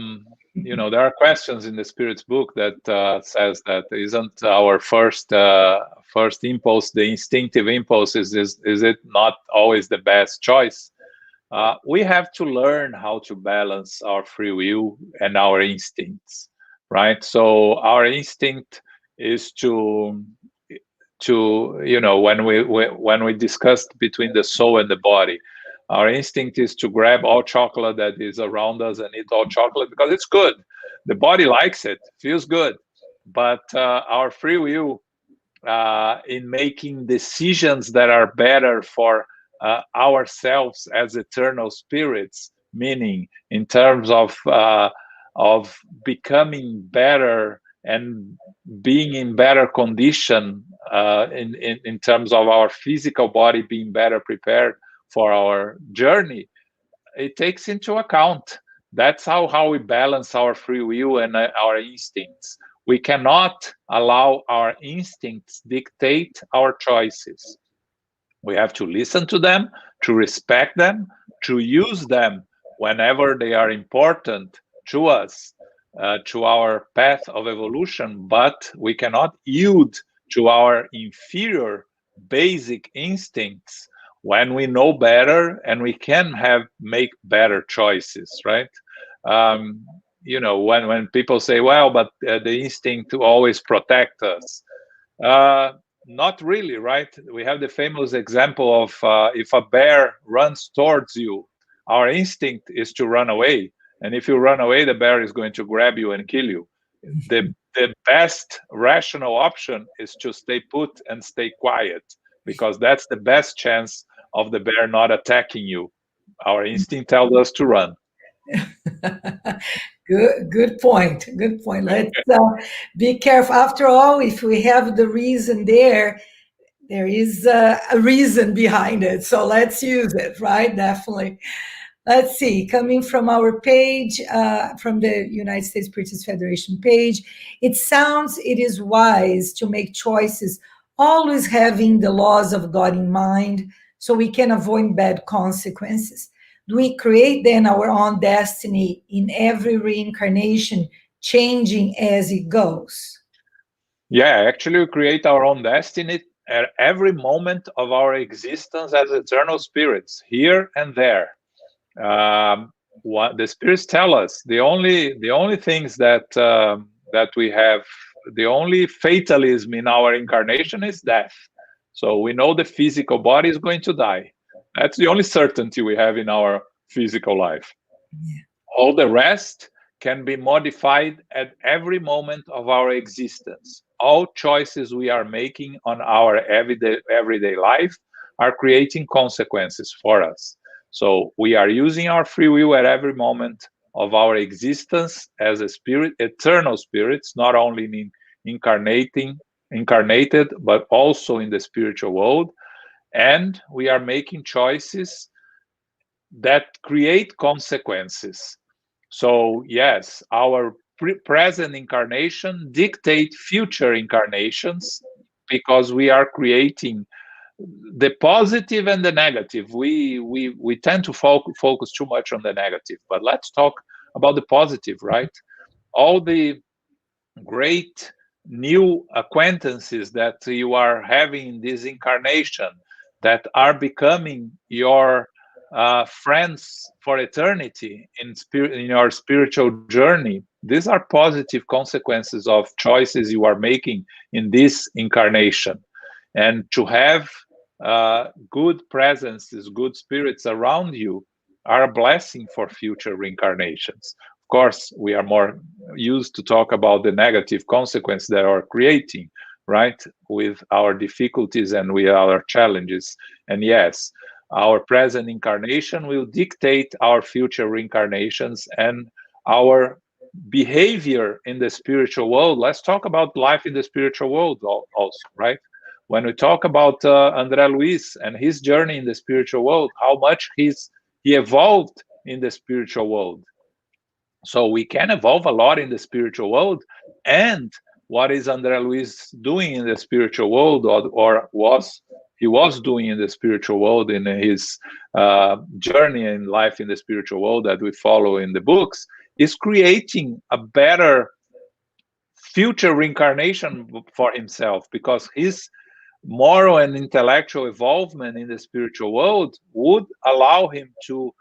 there are questions in the Spirit's book that says that isn't our first impulse the instinctive impulse? Is it not always the best choice? We have to learn how to balance our free will and our instincts, right? So our instinct is to when we discussed between the soul and the body, our instinct is to grab all chocolate that is around us and eat all chocolate because it's good. The body likes it, feels good. But our free will in making decisions that are better for ourselves as eternal spirits, meaning in terms of becoming better and being in better condition in terms of our physical body being better prepared for our journey, it takes into account. That's how we balance our free will and our instincts. We cannot allow our instincts dictate our choices. We have to listen to them, to respect them, to use them whenever they are important to us, to our path of evolution, but we cannot yield to our inferior basic instincts when we know better and we can make better choices, right? Um, when people say, well, but the instinct to always protect us. Uh, Not really, right? We have the famous example of if a bear runs towards you, our instinct is to run away. And if you run away, the bear is going to grab you and kill you. The best rational option is to stay put and stay quiet, because that's the best chance of the bear not attacking you. Our instinct tells us to run. Good point. Good point. Let's be careful. After all, if we have the reason there, there is a reason behind it. So let's use it, right? Definitely. Let's see, coming from our page, from the United States Spiritist Federation page, it sounds it is wise to make choices, always having the laws of God in mind, so we can avoid bad consequences. Do we create then our own destiny in every reincarnation, changing as it goes? Yeah, actually, we create our own destiny at every moment of our existence as eternal spirits, here and there. What the spirits tell us, the only things that we have, the only fatalism in our incarnation is death. So we know the physical body is going to die. That's the only certainty we have in our physical life. All the rest can be modified at every moment of our existence. All choices we are making on our everyday life are creating consequences for us. So we are using our free will at every moment of our existence as a spirit, eternal spirits, not only in incarnated, but also in the spiritual world. And we are making choices that create consequences. So yes, our present incarnation dictate future incarnations, because we are creating the positive and the negative. We tend to focus too much on the negative, but let's talk about the positive, right? All the great new acquaintances that you are having in this incarnation, that are becoming your friends for eternity in your spiritual journey. These are positive consequences of choices you are making in this incarnation. And to have good presences, good spirits around you are a blessing for future reincarnations. Of course, we are more used to talk about the negative consequences that are creating, right, with our difficulties and with our challenges. And yes, our present incarnation will dictate our future reincarnations and our behavior in the spiritual world. Let's talk about life in the spiritual world also, right? When we talk about André Luiz and his journey in the spiritual world, how much he evolved in the spiritual world. So we can evolve a lot in the spiritual world. And what is André Luiz doing in the spiritual world, or he was doing in the spiritual world in his journey in life in the spiritual world that we follow in the books, is creating a better future reincarnation for himself, because his moral and intellectual involvement in the spiritual world would allow him to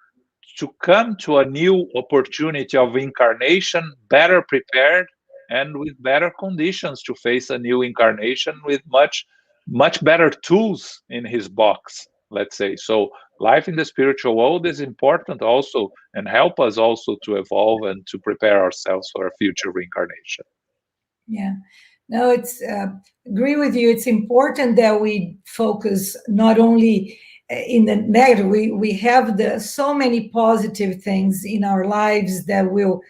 come to a new opportunity of incarnation better prepared and with better conditions to face a new incarnation with much better tools in his box, let's say. So life in the spiritual world is important also, and help us also to evolve and to prepare ourselves for a future reincarnation. Yeah. No, it's agree with you. It's important that we focus not only in the negative. We have so many positive things in our lives that will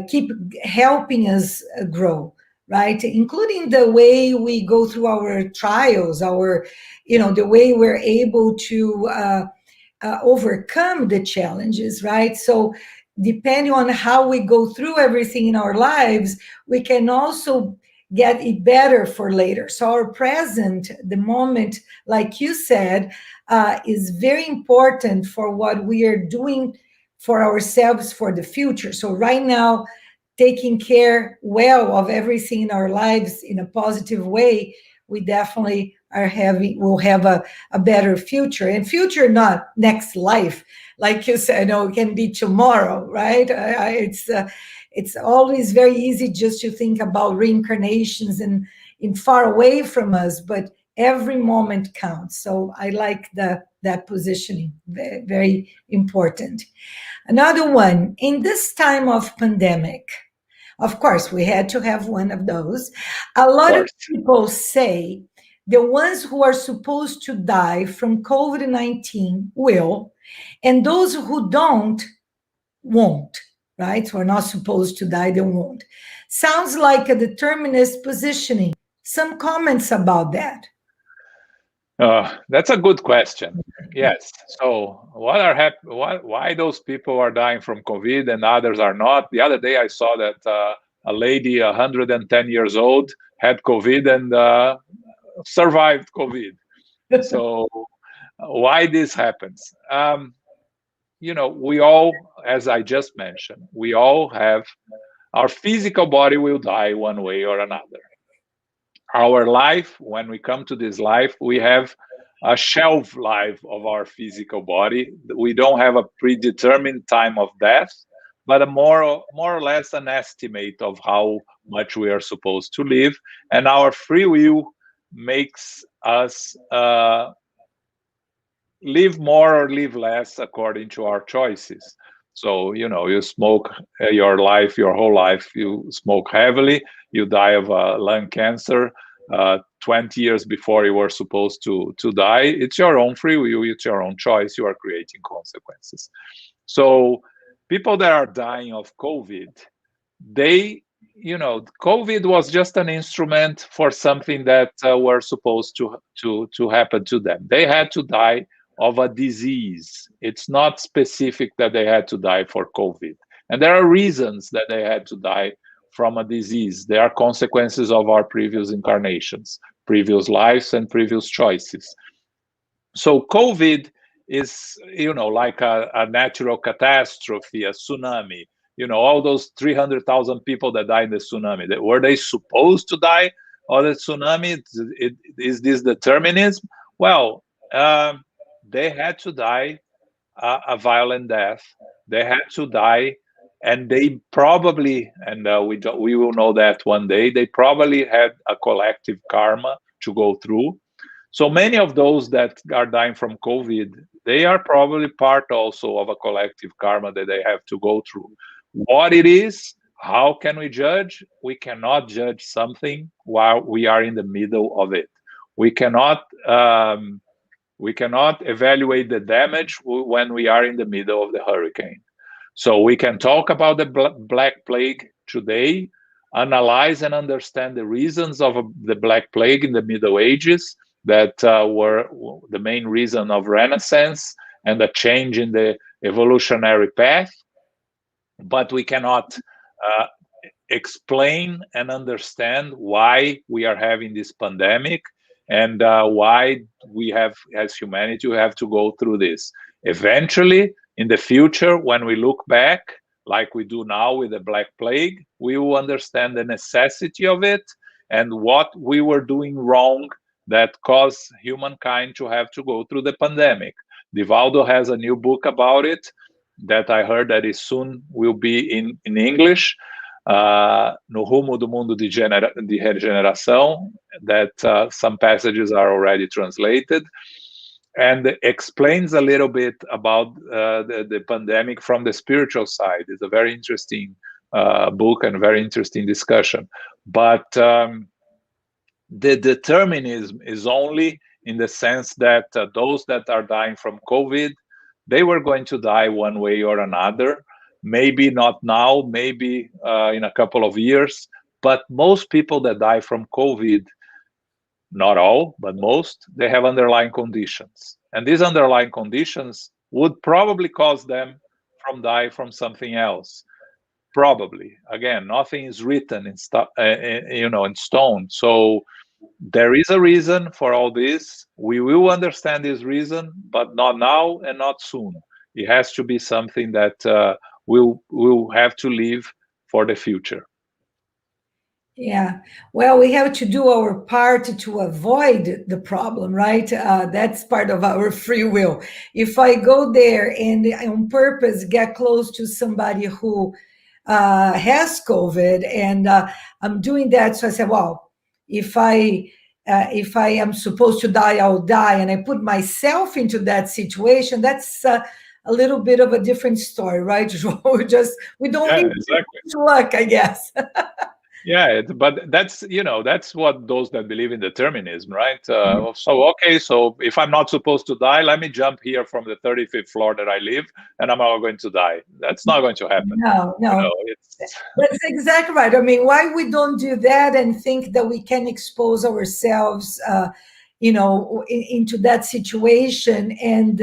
keep helping us grow, right? Including the way we go through our trials, the way we're able to overcome the challenges, right? So depending on how we go through everything in our lives, we can also get it better for later. So our present, the moment, like you said, is very important for what we are doing for ourselves for the future. So right now, taking care well of everything in our lives in a positive way, we definitely will have a better future. And future, not next life, like you said, no, it can be tomorrow, right? It's always very easy just to think about reincarnations and in far away from us, but every moment counts. So I like that positioning, very, very important. Another one, in this time of pandemic, of course, we had to have one of those. A Of lot of course. people say the ones who are supposed to die from COVID-19 will, and those who don't won't, right? Who are not supposed to die, they won't. Sounds like a determinist positioning. Some comments about that. That's a good question. Yes. So, why those people are dying from COVID and others are not? The other day, I saw that a lady, 110 years old, had COVID and survived COVID. So, why this happens? We all, as I just mentioned, we all have our physical body will die one way or another. Our life, when we come to this life, we have a shelf life of our physical body. We don't have a predetermined time of death, but a more or less an estimate of how much we are supposed to live. And our free will makes us live more or live less according to our choices. So, you smoke your whole life, you smoke heavily, you die of lung cancer 20 years before you were supposed to die. It's your own free will, it's your own choice, you are creating consequences. So people that are dying of COVID, COVID was just an instrument for something that were supposed to happen to them. They had to die of a disease. It's not specific that they had to die for COVID. And there are reasons that they had to die from a disease. There are consequences of our previous incarnations, previous lives, and previous choices. So COVID is, like a natural catastrophe, a tsunami. All those 300,000 people that died in the tsunami, were they supposed to die of the tsunami? Is this determinism? Well, they had to die a violent death. They had to die, and they probably, and we will know that one day, they probably had a collective karma to go through. So many of those that are dying from COVID, they are probably part also of a collective karma that they have to go through. What it is, how can we judge? We cannot judge something while we are in the middle of it. We cannot evaluate the damage when we are in the middle of the hurricane. So we can talk about the Black Plague today, analyze and understand the reasons of the Black Plague in the Middle Ages that were the main reason of Renaissance and the change in the evolutionary path, but we cannot explain and understand why we are having this pandemic and why we have, as humanity, we have to go through this. Eventually, in the future, when we look back, like we do now with the Black Plague, we will understand the necessity of it and what we were doing wrong that caused humankind to have to go through the pandemic. Divaldo has a new book about it that I heard that it soon will be in English, No Rumo do Mundo de Regeneração, that some passages are already translated, and explains a little bit about the pandemic from the spiritual side. It's a very interesting book and very interesting discussion. But the determinism is only in the sense that those that are dying from COVID, they were going to die one way or another. Maybe not now, maybe in a couple of years. But most people that die from COVID, not all, but most, they have underlying conditions. And these underlying conditions would probably cause them die from something else? Probably. Again, nothing is written in in stone. So there is a reason for all this. We will understand this reason, but not now and not soon. It has to be something that we'll have to leave for the future. Yeah. Well, we have to do our part to avoid the problem, right? That's part of our free will. If I go there and on purpose get close to somebody who has COVID, and I'm doing that, so I said, well, if I am supposed to die, I'll die, and I put myself into that situation, that's a little bit of a different story, right? We don't need exactly. luck, I guess. Yeah, but that's what those that believe in determinism, right? So if I'm not supposed to die, let me jump here from the 35th floor that I live, and I'm not going to die. That's not going to happen. No. It's That's exactly right. I mean, why we don't do that and think that we can expose ourselves, into that situation and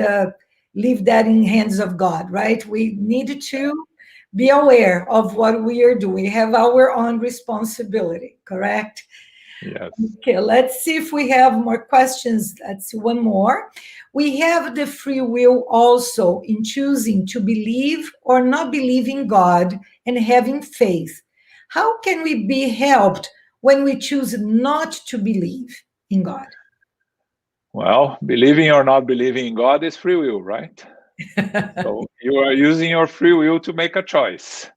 leave that in hands of God, right? We need to be aware of what we are doing. We have our own responsibility, correct? yes. Okay, let's see if we have more questions. Let's see one more. We have the free will also in choosing to believe or not believe in God and having faith. How can we be helped when we choose not to believe in God? Well, believing or not believing in God is free will, right? So you are using your free will to make a choice.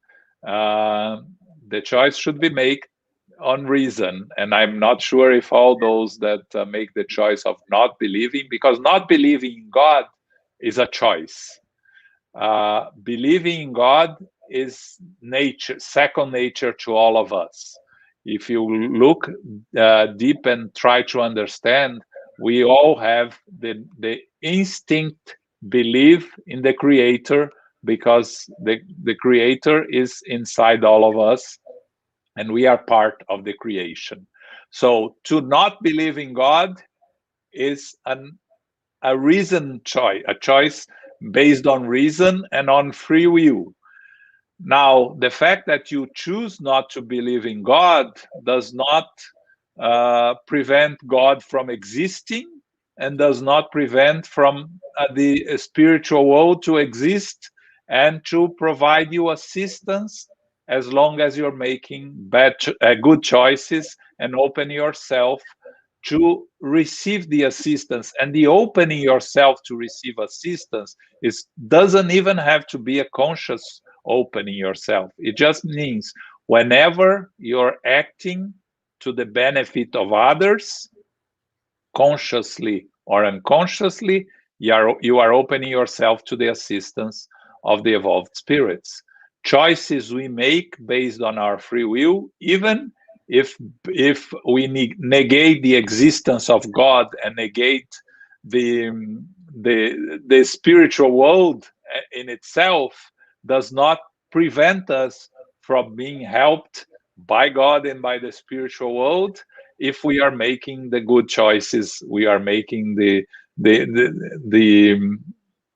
The choice should be made on reason, and I'm not sure if all those that make the choice of not believing, because not believing in God is a choice. Believing in God is nature, second nature to all of us. If you look deep and try to understand, we all have the instinct belief in the Creator, because the Creator is inside all of us, and we are part of the creation. So to not believe in God is a reason choice, a choice based on reason and on free will. Now, the fact that you choose not to believe in God does not prevent God from existing, and does not prevent from the spiritual world to exist and to provide you assistance, as long as you're making good choices and open yourself to receive the assistance. And the opening yourself to receive assistance doesn't even have to be a conscious opening yourself. It just means whenever you're acting to the benefit of others, consciously or unconsciously, you are opening yourself to the assistance of the evolved spirits. Choices we make based on our free will, even if we negate the existence of God and negate the spiritual world in itself, does not prevent us from being helped by God and by the spiritual world, if we are making the good choices, we are making the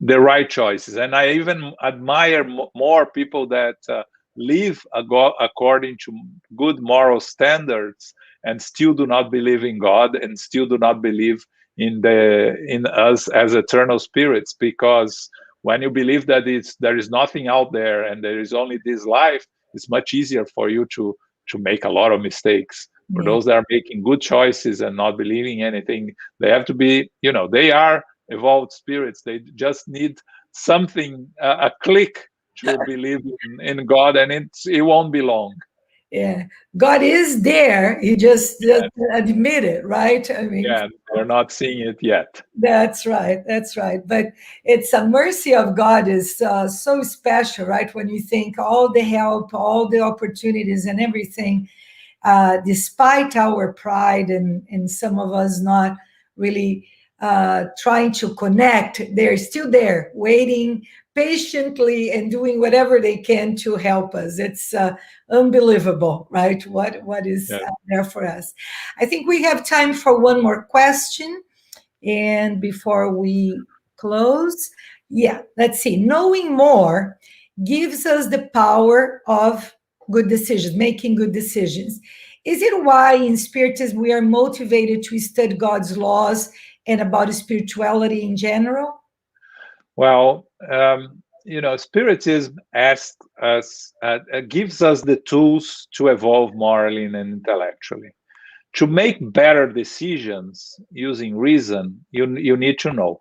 right choices. And I even admire more people that live according to good moral standards and still do not believe in God, and still do not believe in us as eternal spirits, because when you believe that there is nothing out there and there is only this life, it's much easier for you to make a lot of mistakes. For those that are making good choices and not believing anything, they have to be, they are evolved spirits. They just need something, a click to believe in God, and it won't be long. Yeah, God is there. He just doesn't admit it, right? I mean, they're not seeing it yet. That's right. That's right. But it's a mercy of God is so special, right? When you think all the help, all the opportunities, and everything, despite our pride and some of us not really trying to connect, they're still there, waiting patiently and doing whatever they can to help us. It's unbelievable, right? What is there for us? I think we have time for one more question. And before we close, let's see. Knowing more gives us the power of good decisions, making good decisions. Is it why in Spiritism we are motivated to study God's laws and about spirituality in general? Well, Spiritism asks us, gives us the tools to evolve morally and intellectually. To make better decisions using reason, you need to know.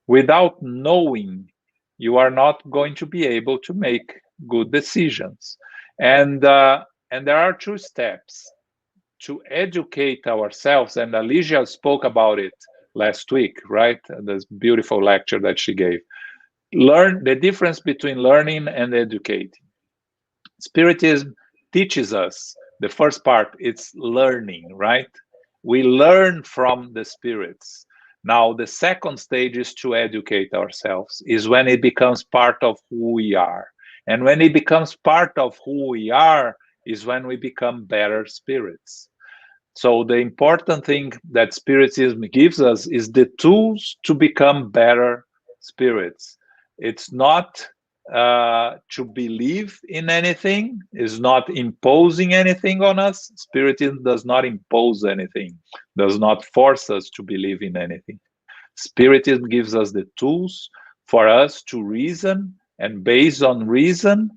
Without knowing, you are not going to be able to make good decisions. And there are two steps to educate ourselves. And Alicia spoke about it last week, right? This beautiful lecture that she gave. Learn the difference between learning and educating. Spiritism teaches us the first part, it's learning, right? We learn from the spirits. Now, the second stage is to educate ourselves, is when it becomes part of who we are. And when it becomes part of who we are, is when we become better spirits. So the important thing that Spiritism gives us is the tools to become better spirits. It's not to believe in anything, is not imposing anything on us. Spiritism does not impose anything, does not force us to believe in anything. Spiritism gives us the tools for us to reason, and based on reason,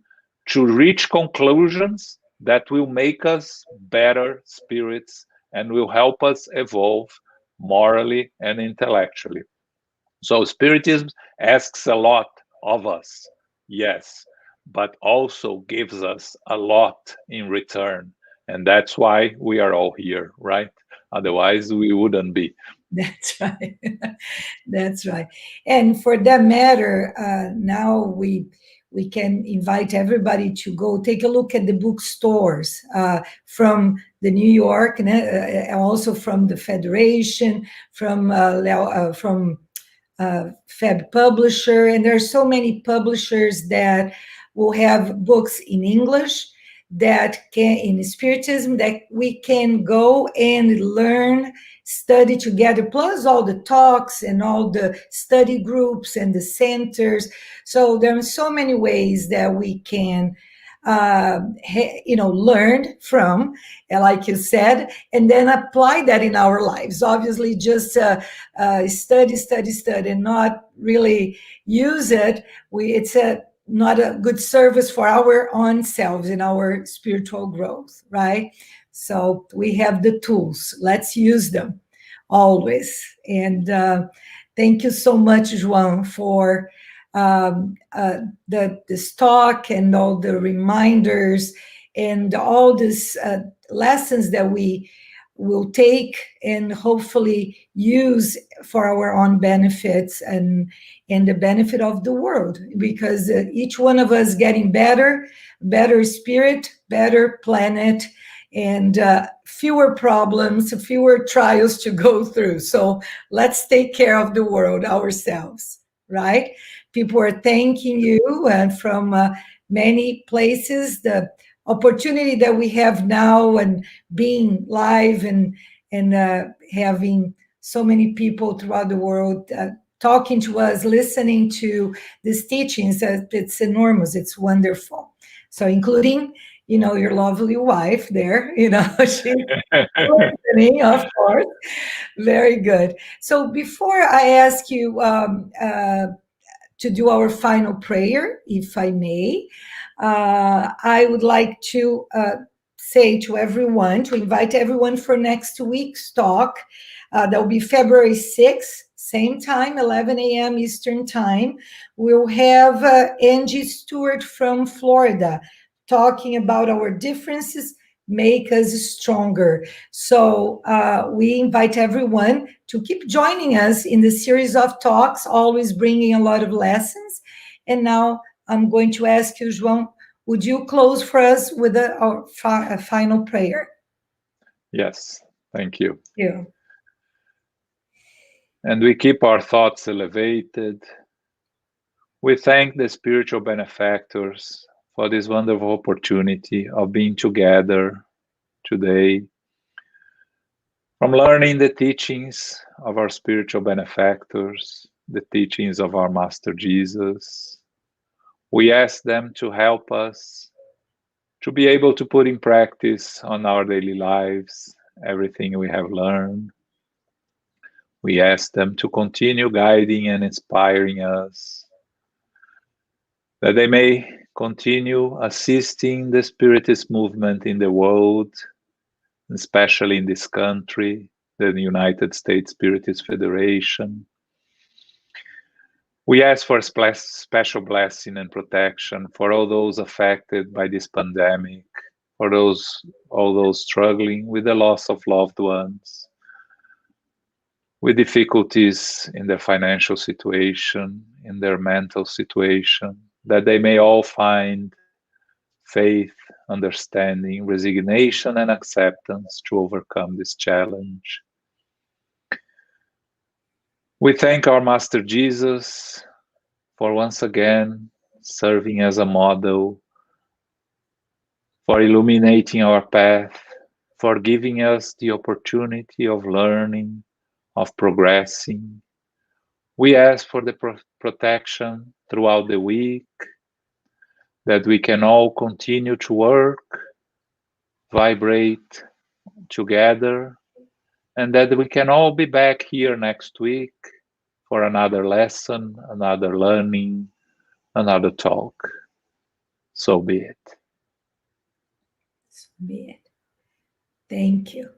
to reach conclusions that will make us better spirits and will help us evolve morally and intellectually. So Spiritism asks a lot of us, yes, but also gives us a lot in return. And that's why we are all here, right? Otherwise, we wouldn't be. That's right. That's right. And for that matter, now we can invite everybody to go take a look at the bookstores from the New York, and also from the Federation, from Fed Publisher, and there are so many publishers that will have books in English that can, in Spiritism, that we can go and learn, study together, plus all the talks and all the study groups and the centers. So there are so many ways that we can learn from, like you said, and then apply that in our lives. Obviously, just study, and not really use it. It's not a good service for our own selves and our spiritual growth, right? So we have the tools. Let's use them always. And thank you so much, João, for this talk and all the reminders and all these lessons that we will take and hopefully use for our own benefits and the benefit of the world, because each one of us getting better spirit, better planet, and fewer problems, fewer trials to go through. So let's take care of the world ourselves, right? People are thanking you, and from many places, the opportunity that we have now and being live and having so many people throughout the world talking to us, listening to these teachings, it's enormous. It's wonderful. So including, your lovely wife there, she's listening, of course. Very good. So before I ask you to do our final prayer, if I may, I would like to say to everyone, to invite everyone for next week's talk. That will be February 6th, same time, 11 a.m. Eastern Time. We'll have Angie Stewart from Florida talking about our differences make us stronger. So we invite everyone to keep joining us in the series of talks, always bringing a lot of lessons. And now I'm going to ask you, João, would you close for us with a final prayer? Yes, thank you. Thank you. And we keep our thoughts elevated. We thank the spiritual benefactors for this wonderful opportunity of being together today, from learning the teachings of our spiritual benefactors, the teachings of our Master Jesus. We ask them to help us to be able to put in practice on our daily lives everything we have learned. We ask them to continue guiding and inspiring us, that they may continue assisting the Spiritist movement in the world, especially in this country, the United States Spiritist Federation. We ask for a special blessing and protection for all those affected by this pandemic, for all those struggling with the loss of loved ones, with difficulties in their financial situation, in their mental situation, that they may all find faith, understanding, resignation, and acceptance to overcome this challenge. We thank our Master Jesus for once again serving as a model, for illuminating our path, for giving us the opportunity of learning, of progressing. We ask for the protection throughout the week, that we can all continue to work, vibrate together, and that we can all be back here next week for another lesson, another learning, another talk. So be it. So be it. Thank you.